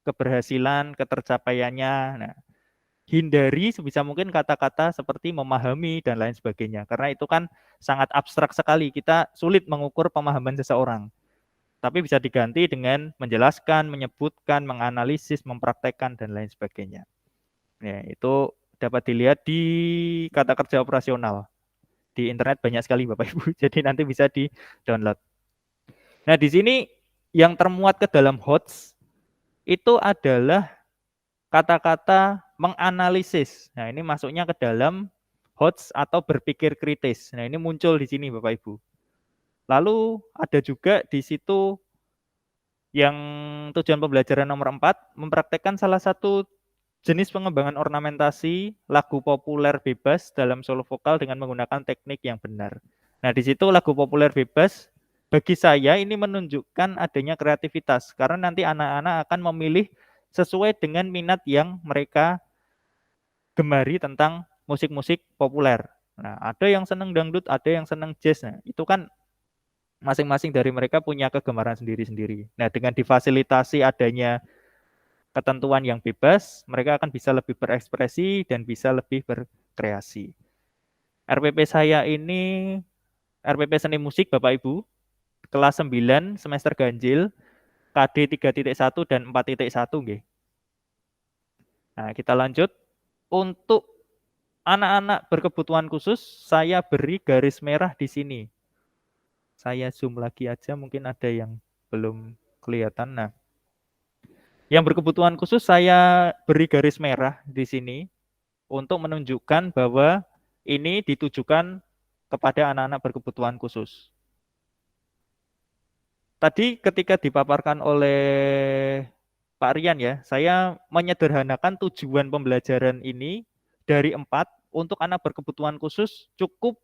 keberhasilan, ketercapaiannya. Nah, hindari sebisa mungkin kata-kata seperti memahami dan lain sebagainya, karena itu kan sangat abstrak sekali, kita sulit mengukur pemahaman seseorang. Tapi bisa diganti dengan menjelaskan, menyebutkan, menganalisis, mempraktekkan, dan lain sebagainya. Ya, itu dapat dilihat di kata kerja operasional. Di internet banyak sekali Bapak Ibu, jadi nanti bisa di-download. Nah, di sini yang termuat ke dalam HOTS itu adalah kata-kata menganalisis. Nah, ini masuknya ke dalam HOTS atau berpikir kritis. Nah, ini muncul di sini Bapak Ibu. Lalu ada juga di situ yang tujuan pembelajaran nomor 4, mempraktekkan salah satu jenis pengembangan ornamentasi lagu populer bebas dalam solo vokal dengan menggunakan teknik yang benar. Nah, di situ lagu populer bebas bagi saya ini menunjukkan adanya kreativitas karena nanti anak-anak akan memilih sesuai dengan minat yang mereka gemari tentang musik-musik populer. Nah, ada yang senang dangdut, ada yang senang jazz. Nah, itu kan masing-masing dari mereka punya kegemaran sendiri-sendiri. Nah, dengan difasilitasi adanya ketentuan yang bebas, mereka akan bisa lebih berekspresi dan bisa lebih berkreasi. RPP saya ini RPP Seni Musik Bapak Ibu, kelas 9 semester ganjil, KD 3.1 dan 4.1 nggih. Nah, kita lanjut. Untuk anak-anak berkebutuhan khusus, saya beri garis merah di sini. Saya zoom lagi aja, mungkin ada yang belum kelihatan. Nah, yang berkebutuhan khusus saya beri garis merah di sini untuk menunjukkan bahwa ini ditujukan kepada anak-anak berkebutuhan khusus. Tadi ketika dipaparkan oleh Pak Rian ya, saya menyederhanakan tujuan pembelajaran ini dari 4 untuk anak berkebutuhan khusus cukup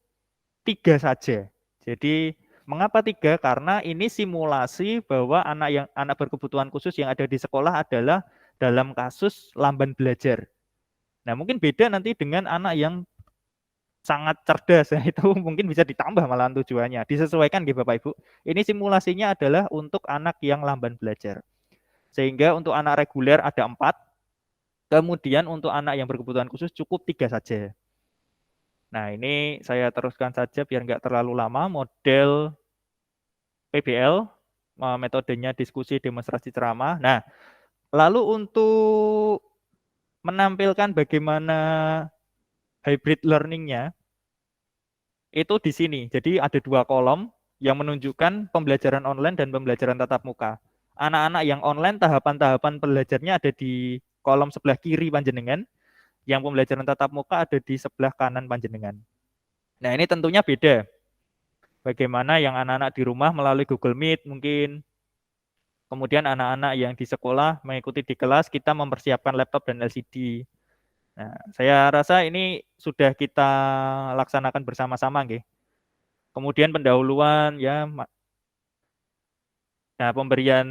3 saja. Jadi mengapa 3? Karena ini simulasi bahwa anak berkebutuhan khusus yang ada di sekolah adalah dalam kasus lamban belajar. Nah, mungkin beda nanti dengan anak yang sangat cerdas ya, itu mungkin bisa ditambah malahan tujuannya. Disesuaikan gitu Bapak Ibu. Ini simulasinya adalah untuk anak yang lamban belajar. Sehingga untuk anak reguler ada 4, kemudian untuk anak yang berkebutuhan khusus cukup 3 saja. Nah, ini saya teruskan saja biar nggak terlalu lama. Model PBL, metodenya diskusi, demonstrasi, ceramah. Nah, lalu untuk menampilkan bagaimana hybrid learning-nya, itu di sini. Jadi ada 2 kolom yang menunjukkan pembelajaran online dan pembelajaran tatap muka. Anak-anak yang online tahapan-tahapan belajarnya ada di kolom sebelah kiri panjenengan, yang pembelajaran tatap muka ada di sebelah kanan panjenengan. Nah, ini tentunya beda. Bagaimana yang anak-anak di rumah melalui Google Meet mungkin. Kemudian anak-anak yang di sekolah mengikuti di kelas, kita mempersiapkan laptop dan LCD. Nah, saya rasa ini sudah kita laksanakan bersama-sama nggih. Kemudian pendahuluan ya. Nah, pemberian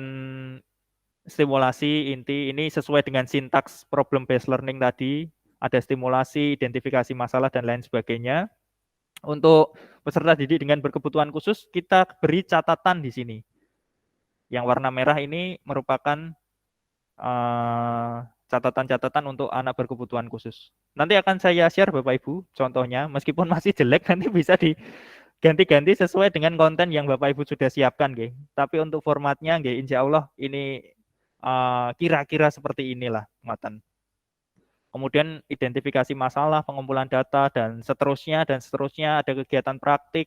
stimulasi inti ini sesuai dengan sintaks problem based learning tadi, ada stimulasi, identifikasi masalah dan lain sebagainya. Untuk peserta didik dengan berkebutuhan khusus, kita beri catatan di sini. Yang warna merah ini merupakan catatan-catatan untuk anak berkebutuhan khusus. Nanti akan saya share Bapak Ibu contohnya, meskipun masih jelek nanti bisa diganti-ganti sesuai dengan konten yang Bapak Ibu sudah siapkan, nggih. Tapi untuk formatnya nggih insya Allah ini kira-kira seperti inilah ngoten. Kemudian identifikasi masalah, pengumpulan data, dan seterusnya, ada kegiatan praktik.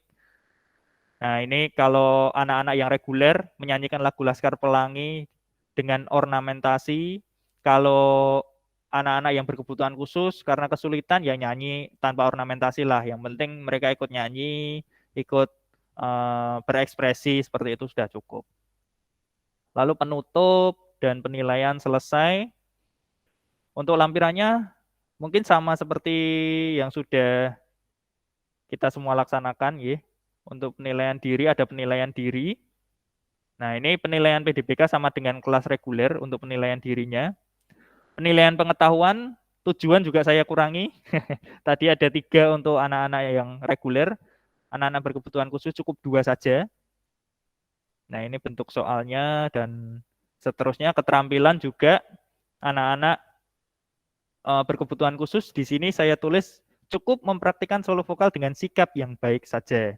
Nah, ini kalau anak-anak yang reguler menyanyikan lagu Laskar Pelangi dengan ornamentasi, kalau anak-anak yang berkebutuhan khusus karena kesulitan ya nyanyi tanpa ornamentasi lah. Yang penting mereka ikut nyanyi, ikut berekspresi, seperti itu sudah cukup. Lalu penutup dan penilaian selesai. Untuk lampirannya mungkin sama seperti yang sudah kita semua laksanakan ya. Untuk penilaian diri ada penilaian diri. Nah, ini penilaian PDBK sama dengan kelas reguler untuk penilaian dirinya. Penilaian pengetahuan tujuan juga saya kurangi. Tadi ada 3 untuk anak-anak yang reguler. Anak-anak berkebutuhan khusus cukup 2 saja. Nah, ini bentuk soalnya dan seterusnya. Keterampilan juga anak-anak berkebutuhan khusus di sini saya tulis cukup mempraktikkan solo vokal dengan sikap yang baik saja.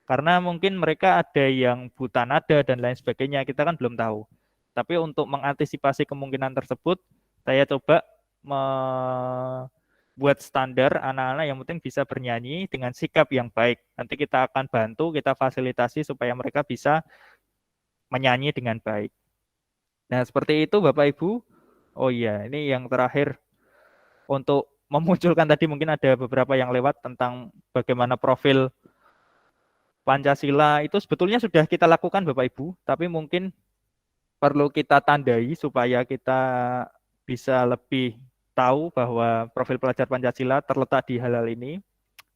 Karena mungkin mereka ada yang buta nada dan lain sebagainya, kita kan belum tahu. Tapi untuk mengantisipasi kemungkinan tersebut, saya coba membuat standar anak-anak yang penting bisa bernyanyi dengan sikap yang baik. Nanti kita akan bantu, kita fasilitasi supaya mereka bisa menyanyi dengan baik. Nah, seperti itu Bapak Ibu. Oh iya, ini yang terakhir. Untuk memunculkan tadi mungkin ada beberapa yang lewat tentang bagaimana profil Pancasila itu sebetulnya sudah kita lakukan Bapak Ibu, tapi mungkin perlu kita tandai supaya kita bisa lebih tahu bahwa profil pelajar Pancasila terletak di hal-hal ini.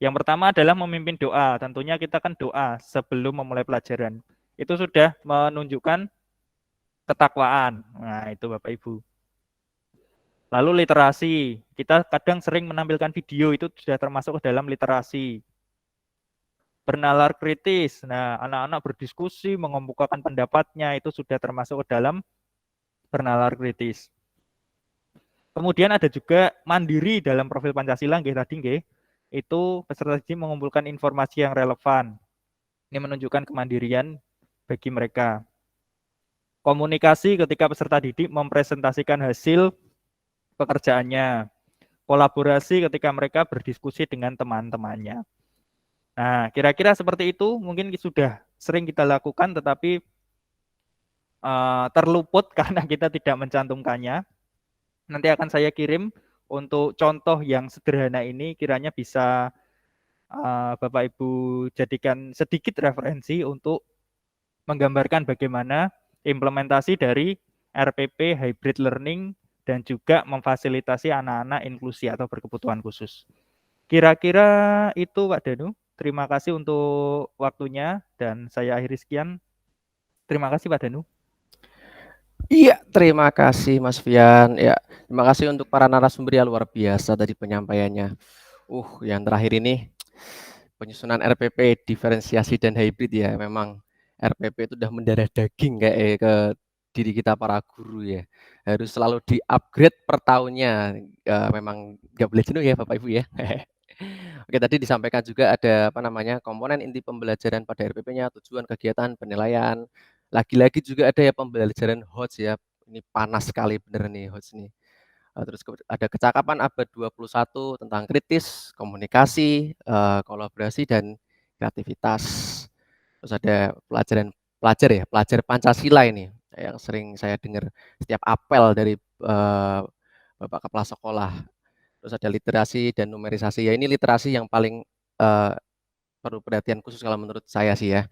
Yang pertama adalah memimpin doa. Tentunya kita kan doa sebelum memulai pelajaran. Itu sudah menunjukkan ketakwaan. Nah, itu Bapak Ibu. Lalu literasi. Kita kadang sering menampilkan video, itu sudah termasuk ke dalam literasi. Bernalar kritis. Nah, anak-anak berdiskusi, mengemukakan pendapatnya, itu sudah termasuk ke dalam bernalar kritis. Kemudian ada juga mandiri dalam profil Pancasila, nggih tadi nggih. Itu peserta didik mengumpulkan informasi yang relevan. Ini menunjukkan kemandirian bagi mereka. Komunikasi ketika peserta didik mempresentasikan hasil pekerjaannya. Kolaborasi ketika mereka berdiskusi dengan teman-temannya. Nah, kira-kira seperti itu mungkin sudah sering kita lakukan, tetapi terluput karena kita tidak mencantumkannya. Nanti akan saya kirim untuk contoh yang sederhana ini, kiranya bisa Bapak Ibu jadikan sedikit referensi untuk menggambarkan bagaimana implementasi dari RPP hybrid learning dan juga memfasilitasi anak-anak inklusi atau berkebutuhan khusus. Kira-kira itu Pak Danu. Terima kasih untuk waktunya dan saya akhiri sekian. Terima kasih Pak Danu. Iya, terima kasih Mas Fian. Ya, terima kasih untuk para narasumber yang luar biasa tadi penyampaiannya. Yang terakhir ini penyusunan RPP diferensiasi dan hybrid ya. Memang RPP itu udah mendarah daging kayak ke diri kita para guru ya. Harus selalu di-upgrade per tahunnya. Memang nggak boleh jenuh ya Bapak Ibu ya. Oke, tadi disampaikan juga ada komponen inti pembelajaran pada RPP-nya, tujuan kegiatan, penilaian. Lagi-lagi juga ada ya pembelajaran HOTS ya. Ini panas sekali bener nih HOTS nih. Terus ada kecakapan abad 21 tentang kritis, komunikasi, kolaborasi dan kreativitas. Terus ada pelajar Pancasila ini yang sering saya dengar setiap apel dari Bapak Kepala Sekolah. Terus ada literasi dan numerisasi. Ya ini literasi yang paling perlu perhatian khusus kalau menurut saya sih ya.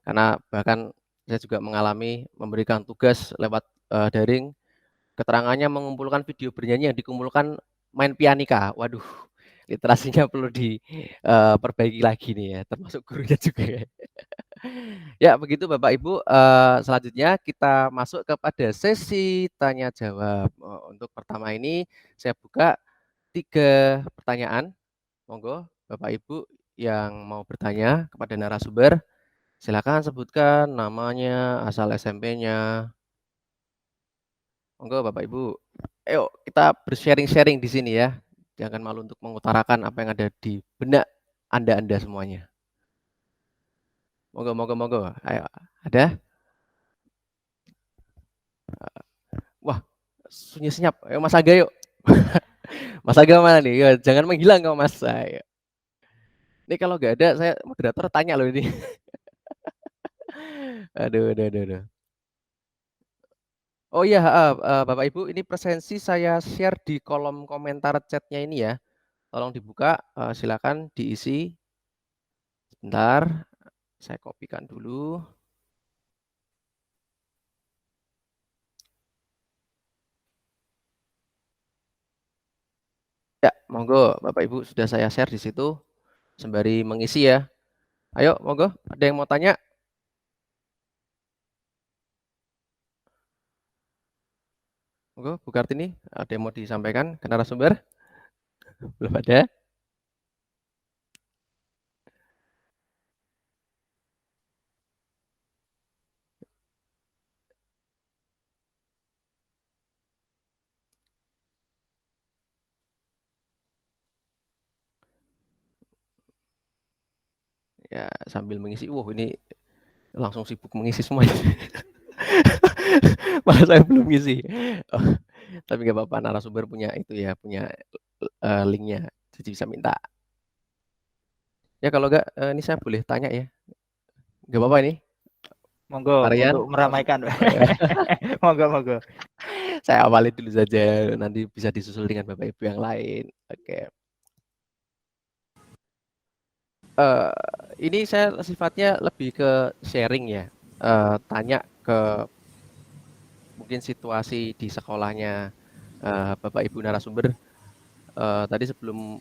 Karena bahkan saya juga mengalami memberikan tugas lewat daring, keterangannya mengumpulkan video bernyanyi yang dikumpulkan main pianika. Waduh, literasinya perlu diperbaiki lagi nih ya, termasuk gurunya juga ya. Ya begitu Bapak Ibu, selanjutnya kita masuk kepada sesi tanya jawab. Untuk pertama ini saya buka 3 pertanyaan. Monggo Bapak Ibu yang mau bertanya kepada narasumber, silakan sebutkan namanya, asal SMP-nya. Monggo Bapak Ibu. Ayo kita bersharing-sharing di sini ya. Jangan malu untuk mengutarakan apa yang ada di benak Anda semuanya. Monggo. Ayo, ada? Wah, sunyi senyap. Ayo Mas Aga yuk. Mas Aga mana nih? Yo, jangan menghilang kau Mas. Ayo. Ini kalau nggak ada, saya moderator tanya loh ini. Aduh. Oh iya, Bapak Ibu, ini presensi saya share di kolom komentar chatnya ini ya. Tolong dibuka, silakan diisi. Sebentar, saya kopikan dulu. Ya, monggo Bapak Ibu sudah saya share di situ sembari mengisi ya. Ayo, monggo, ada yang mau tanya? Monggo, Bu Kartini, ada yang mau disampaikan ke narasumber? Belum ada? Ya, sambil mengisi. Ini langsung sibuk mengisi semuanya. Malah saya belum ngisi. Tapi nggak apa-apa, narasumber punya itu ya, punya linknya, jadi bisa minta. Ya kalau nggak, ini saya boleh tanya ya? Nggak apa-apa ini? Monggo Marian, untuk meramaikan. Monggo. saya awali dulu saja, nanti bisa disusul dengan Bapak Ibu yang lain. Oke. Ini saya sifatnya lebih ke sharing ya, tanya ke mungkin situasi di sekolahnya Bapak Ibu narasumber. tadi sebelum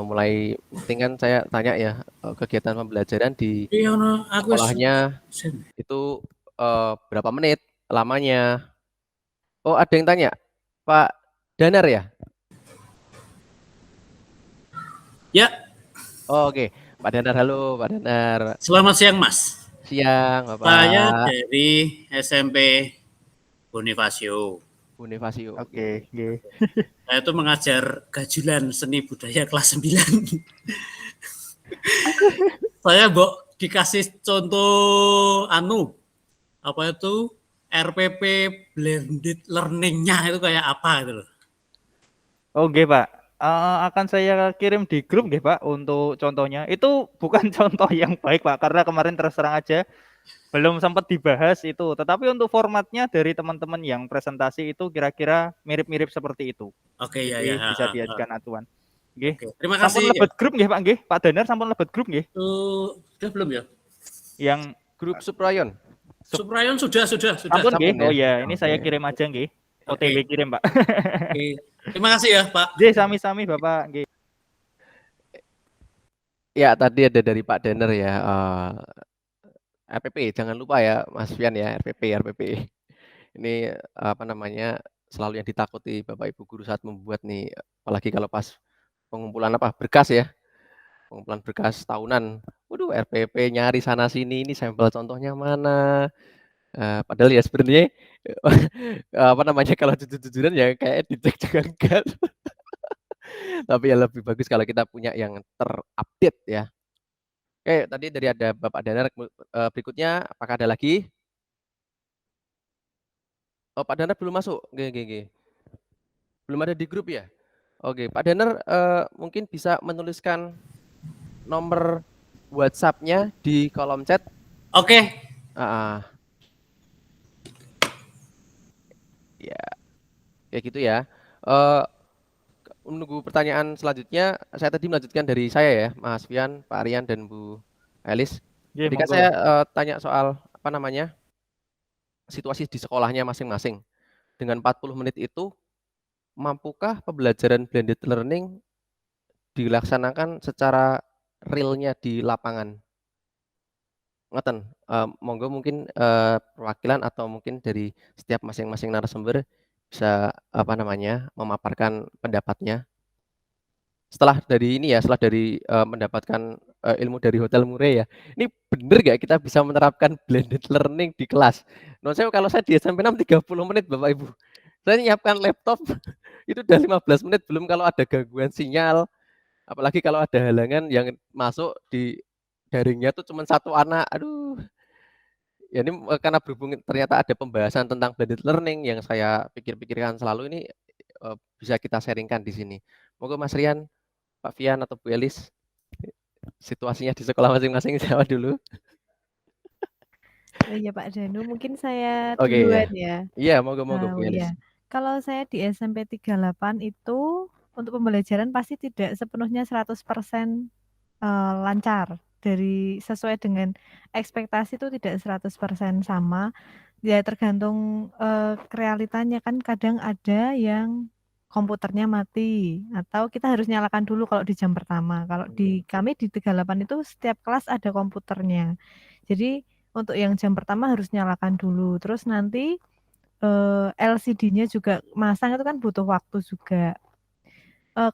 mulai meeting kan saya tanya ya, kegiatan pembelajaran di Iya, no, aku sekolahnya itu berapa menit lamanya? Oh, ada yang tanya, Pak Danar ya? Ya, Oh, oke, Pak Danar, halo Pak Danar. selamat siang Mas. Siang, Saya Bapak dari SMP Bonifacio. Bonifacio. Oke, nggih. Saya itu mengajar gajulan seni budaya kelas 9. Saya dikasih contoh apa itu RPP blended learning-nya itu kayak apa gitu loh. Oke, Pak. Akan saya kirim di grup nggih, Pak, untuk contohnya. Itu bukan contoh yang baik, Pak, karena kemarin terus terang aja belum sempat dibahas itu. Tetapi untuk formatnya dari teman-teman yang presentasi itu kira-kira mirip-mirip seperti itu. Oke, ya Jadi ya. bisa diajukan acuan. Nggih. Oke, terima Sampun kasih. lebet grup nggih, Pak nggih. Pak Danar sampun lebet grup nggih. Sudah belum ya? Yang Grup Suprayon. Suprayon sudah. sampun nggih. Sampun ya? Oh ya, ini Oke. saya kirim aja nggih. OTW kirim, Pak. Oke. Terima kasih ya, Pak. Nggih, sami-sami Bapak nggih. Ya, tadi ada dari Pak Danar ya, RPP, jangan lupa ya Mas Fian ya, RPP. Ini apa namanya, selalu yang ditakuti Bapak Ibu guru saat membuat nih, apalagi kalau pas pengumpulan berkas ya, pengumpulan berkas tahunan. Waduh, RPP nyari sana sini, ini sampel contohnya mana. Padahal ya sebenarnya apa namanya, kalau jujur-jujuran ya kayak dicek juga enggak. Tapi ya lebih bagus kalau kita punya yang terupdate ya. Oke, tadi dari ada Bapak Danar, berikutnya apakah ada lagi? Oh, Pak Danar belum masuk. Oke. Belum ada di grup ya? Oke, Pak Danar mungkin bisa menuliskan nomor WhatsApp-nya di kolom chat. Oke. Ya, kayak gitu ya. Menunggu pertanyaan selanjutnya, saya tadi melanjutkan dari saya ya, Mas Fian, Pak Aryan, dan Bu Elis. Nggih, Ketika monggo. saya tanya soal apa namanya, situasi di sekolahnya masing-masing, dengan 40 menit itu, mampukah pembelajaran blended learning dilaksanakan secara realnya di lapangan? Ngoten, monggo mungkin perwakilan atau mungkin dari setiap masing-masing narasumber bisa apa namanya, memaparkan pendapatnya. Setelah dari ini ya, setelah dari mendapatkan ilmu dari Hotel Murray ya, ini bener nggak kita bisa menerapkan blended learning di kelas? Menurut saya kalau saya di SMP 6 30 menit Bapak Ibu. Saya nyiapkan laptop itu udah 15 menit, belum kalau ada gangguan sinyal, apalagi kalau ada halangan yang masuk di daringnya tuh cuma satu anak, aduh. Ya ini karena berhubung ternyata ada pembahasan tentang blended learning yang saya pikir-pikirkan selalu ini bisa kita sharingkan di sini. Monggo Mas Rian, Pak Fian atau Bu Elis, situasinya di sekolah masing-masing jawab dulu. Iya Pak Danu, mungkin saya Oke ya. duluan ya. Iya, monggo Bu Elis. Iya. Kalau saya di SMP 38 itu untuk pembelajaran pasti tidak sepenuhnya 100% lancar. Sesuai dengan ekspektasi itu tidak 100% sama. Ya tergantung realitanya kan kadang ada yang komputernya mati atau kita harus nyalakan dulu kalau di jam pertama. Kalau kami di 38 itu setiap kelas ada komputernya. Jadi untuk yang jam pertama harus nyalakan dulu. Terus nanti LCD-nya juga masang itu kan butuh waktu juga.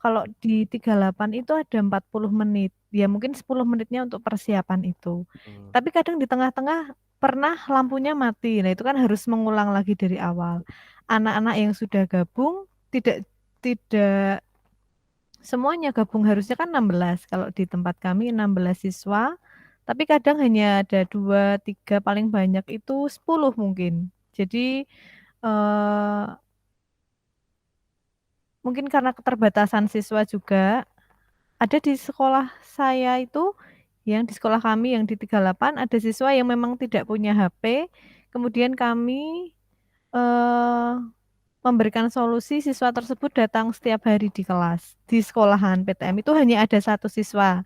Kalau di 38 itu ada 40 menit. Ya mungkin 10 menitnya untuk persiapan itu. Tapi kadang di tengah-tengah pernah lampunya mati. Nah, itu kan harus mengulang lagi dari awal. Anak-anak yang sudah gabung tidak semuanya gabung, harusnya kan 16. Kalau di tempat kami 16 siswa, tapi kadang hanya ada 2, 3, paling banyak itu 10 mungkin. Jadi mungkin karena keterbatasan siswa juga, ada di sekolah saya itu, yang di sekolah kami yang di 38 ada siswa yang memang tidak punya HP, kemudian kami memberikan solusi siswa tersebut datang setiap hari di kelas. Di sekolahan PTM itu hanya ada 1 siswa,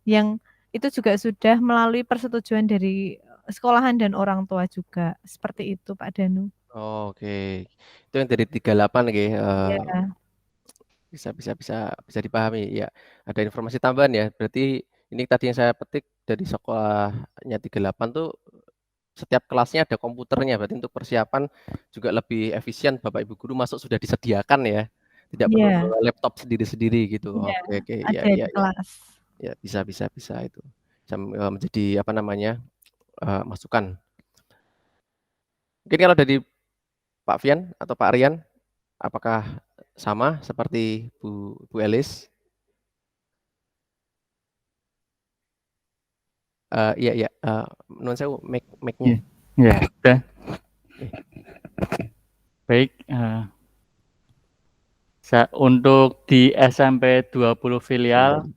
yang itu juga sudah melalui persetujuan dari sekolahan dan orang tua juga, seperti itu Pak Danu. Oke, itu yang dari 38 nggih, Iya. Bisa dipahami, ya. Ada informasi tambahan ya, berarti ini tadi yang saya petik dari sekolahnya 38 tuh setiap kelasnya ada komputernya, berarti untuk persiapan juga lebih efisien, Bapak Ibu guru masuk sudah disediakan ya, tidak perlu Iya, bawa laptop sendiri-sendiri gitu. iya, Oke, ada di ya. kelas. Ya, bisa itu. Bisa menjadi apa namanya, masukan. Mungkin kalau dari Pak Fian atau Pak Rian, apakah sama seperti Bu Elis? Iya, nuwun sewu mic-nya. Ya, udah. Eh, Baik, untuk di SMP 20 filial,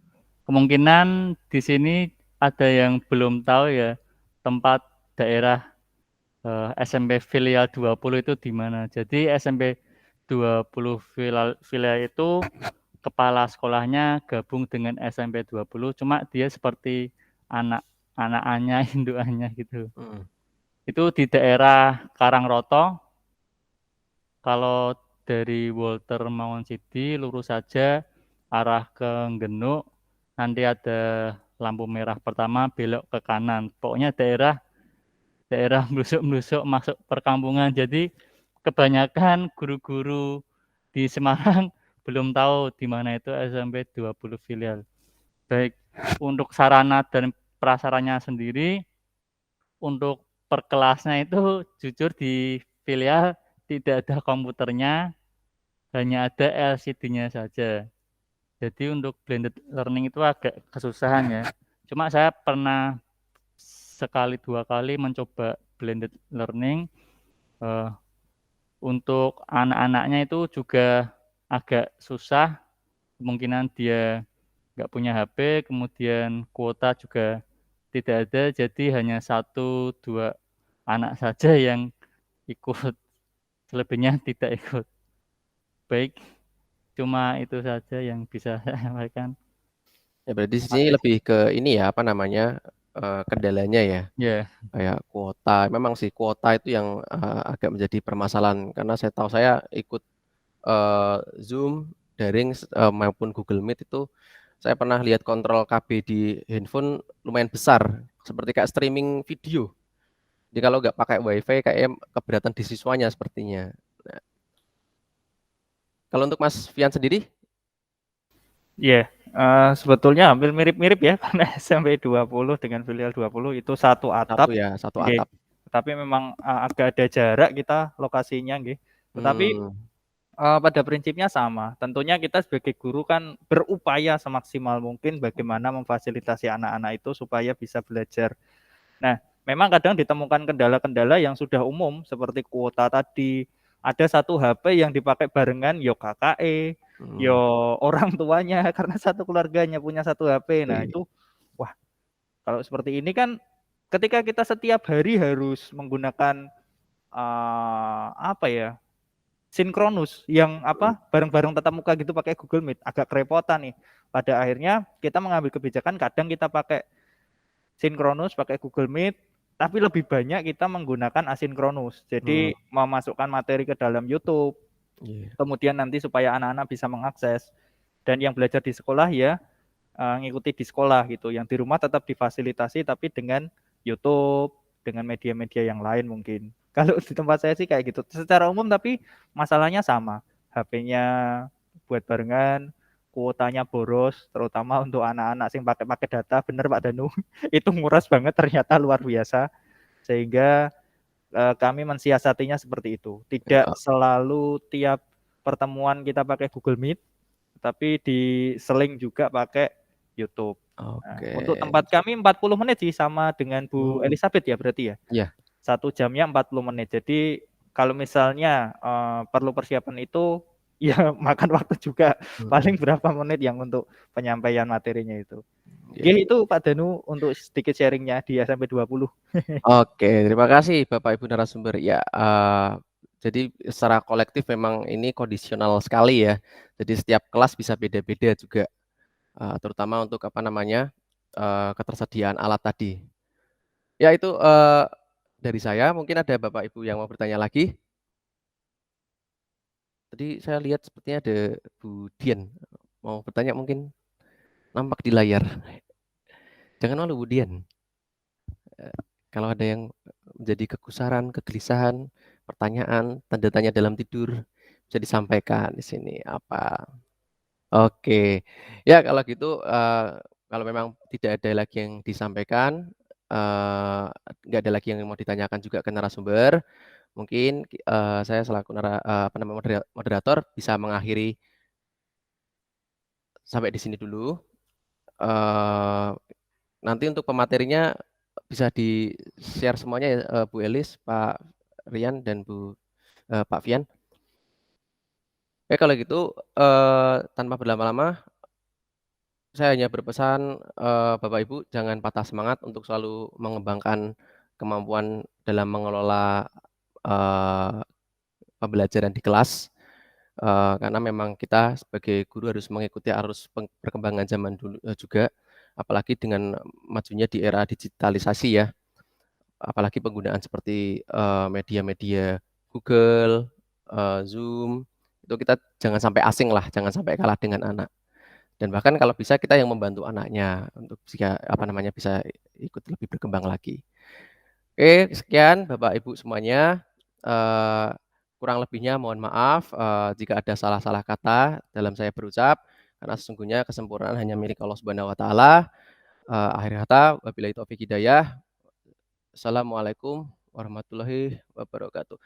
kemungkinan di sini ada yang belum tahu ya, tempat daerah SMP filial 20 itu di mana. Jadi SMP 20 filial itu kepala sekolahnya gabung dengan SMP 20, cuma dia seperti anak-anaknya, indukannya gitu. Itu di daerah Karangroto. Kalau dari Walter Mangun City lurus saja arah ke Genuk, nanti ada lampu merah pertama belok ke kanan. Pokoknya daerah melusuk-melusuk masuk perkampungan. Jadi kebanyakan guru-guru di Semarang belum tahu di mana itu SMP 20 filial. Baik, untuk sarana dan prasarannya sendiri, untuk per kelasnya itu jujur di filial tidak ada komputernya, hanya ada LCD-nya saja. Jadi untuk blended learning itu agak kesusahan ya. Cuma saya pernah sekali 2 kali mencoba blended learning. Untuk anak-anaknya itu juga agak susah. Kemungkinan dia nggak punya HP, kemudian kuota juga tidak ada, jadi hanya 1-2 anak saja yang ikut, selebihnya tidak ikut. Baik, cuma itu saja yang bisa saya sampaikan. Ya berarti di sini lebih ke ini ya, apa namanya, kendalanya ya, Ya, kayak kuota. Memang sih kuota itu yang, agak menjadi permasalahan karena saya ikut, Zoom, daring, maupun Google Meet itu saya pernah lihat kontrol KB di handphone lumayan besar, seperti kayak streaming video. Jadi kalau nggak pakai WiFi kayaknya keberatan di siswanya sepertinya. Nah, kalau untuk Mas Fian sendiri? Iya, sebetulnya hampir mirip-mirip ya karena SMP 20 dengan filial 20 itu satu atap. Satu Nggih. atap. Tapi memang, agak ada jarak kita lokasinya nggih. Tetapi, pada prinsipnya sama. Tentunya kita sebagai guru kan berupaya semaksimal mungkin bagaimana memfasilitasi anak-anak itu supaya bisa belajar. Nah, memang kadang ditemukan kendala-kendala yang sudah umum seperti kuota tadi, ada satu HP yang dipakai barengan yo KKE, yo orang tuanya karena satu keluarganya punya satu HP. Nah, itu wah, kalau seperti ini kan ketika kita setiap hari harus menggunakan apa ya? Sinkronus yang apa? Bareng-bareng tatap muka gitu pakai Google Meet, agak kerepotan nih. Pada akhirnya kita mengambil kebijakan kadang kita pakai sinkronus, pakai Google Meet, tapi lebih banyak kita menggunakan asinkronus. Jadi memasukkan materi ke dalam YouTube. Kemudian nanti supaya anak-anak bisa mengakses. Dan yang belajar di sekolah ya ngikuti di sekolah gitu. Yang di rumah tetap difasilitasi tapi dengan YouTube, dengan media-media yang lain mungkin. Kalau di tempat saya sih kayak gitu. Secara umum tapi masalahnya sama. HP-nya buat barengan, kuotanya boros, terutama untuk anak-anak sing pakai data, bener Pak Danu. Itu nguras banget ternyata luar biasa. Sehingga kami mensiasatinya seperti itu. Tidak selalu tiap pertemuan kita pakai Google Meet, tapi diseling juga pakai YouTube. Nah, untuk tempat kami 40 menit sih sama dengan Bu Elizabeth ya berarti ya? Iya. 1 jamnya 40 menit. Jadi kalau misalnya perlu persiapan itu ya makan waktu juga. Paling berapa menit yang untuk penyampaian materinya itu. Oke, itu Pak Danu untuk sedikit sharingnya di SMP 20. Oke, terima kasih Bapak Ibu narasumber. Ya, jadi secara kolektif memang ini kondisional sekali ya. Jadi setiap kelas bisa beda-beda juga, terutama untuk apa namanya, ketersediaan alat tadi. Ya itu, dari saya, mungkin ada Bapak Ibu yang mau bertanya lagi? Tadi saya lihat sepertinya ada Bu Dian mau bertanya mungkin nampak di layar. Jangan malu Bu Dian. Kalau ada yang menjadi kekusaran, kegelisahan, pertanyaan, tanda tanya dalam tidur bisa disampaikan di sini apa. Oke. Ya kalau gitu kalau memang tidak ada lagi yang disampaikan, nggak ada lagi yang mau ditanyakan juga ke narasumber, mungkin saya selaku moderator bisa mengakhiri sampai di sini dulu. Nanti untuk pematerinya bisa di-share semuanya ya, Bu Elis, Pak Rian, dan Pak Fian. Kalau gitu tanpa berlama-lama, saya hanya berpesan Bapak Ibu jangan patah semangat untuk selalu mengembangkan kemampuan dalam mengelola pembelajaran di kelas. Karena memang kita sebagai guru harus mengikuti arus perkembangan zaman dulu juga, apalagi dengan majunya di era digitalisasi ya, apalagi penggunaan seperti media-media Google, Zoom, itu kita jangan sampai asing lah, jangan sampai kalah dengan anak. Dan bahkan kalau bisa kita yang membantu anaknya untuk bisa ikut lebih berkembang lagi. Oke, sekian Bapak Ibu semuanya. Kurang lebihnya mohon maaf jika ada salah-salah kata dalam saya berucap, karena sesungguhnya kesempurnaan hanya milik Allah Subhanahu wa taala. Akhir kata, wabillahi taufik hidayah. Assalamualaikum warahmatullahi wabarakatuh.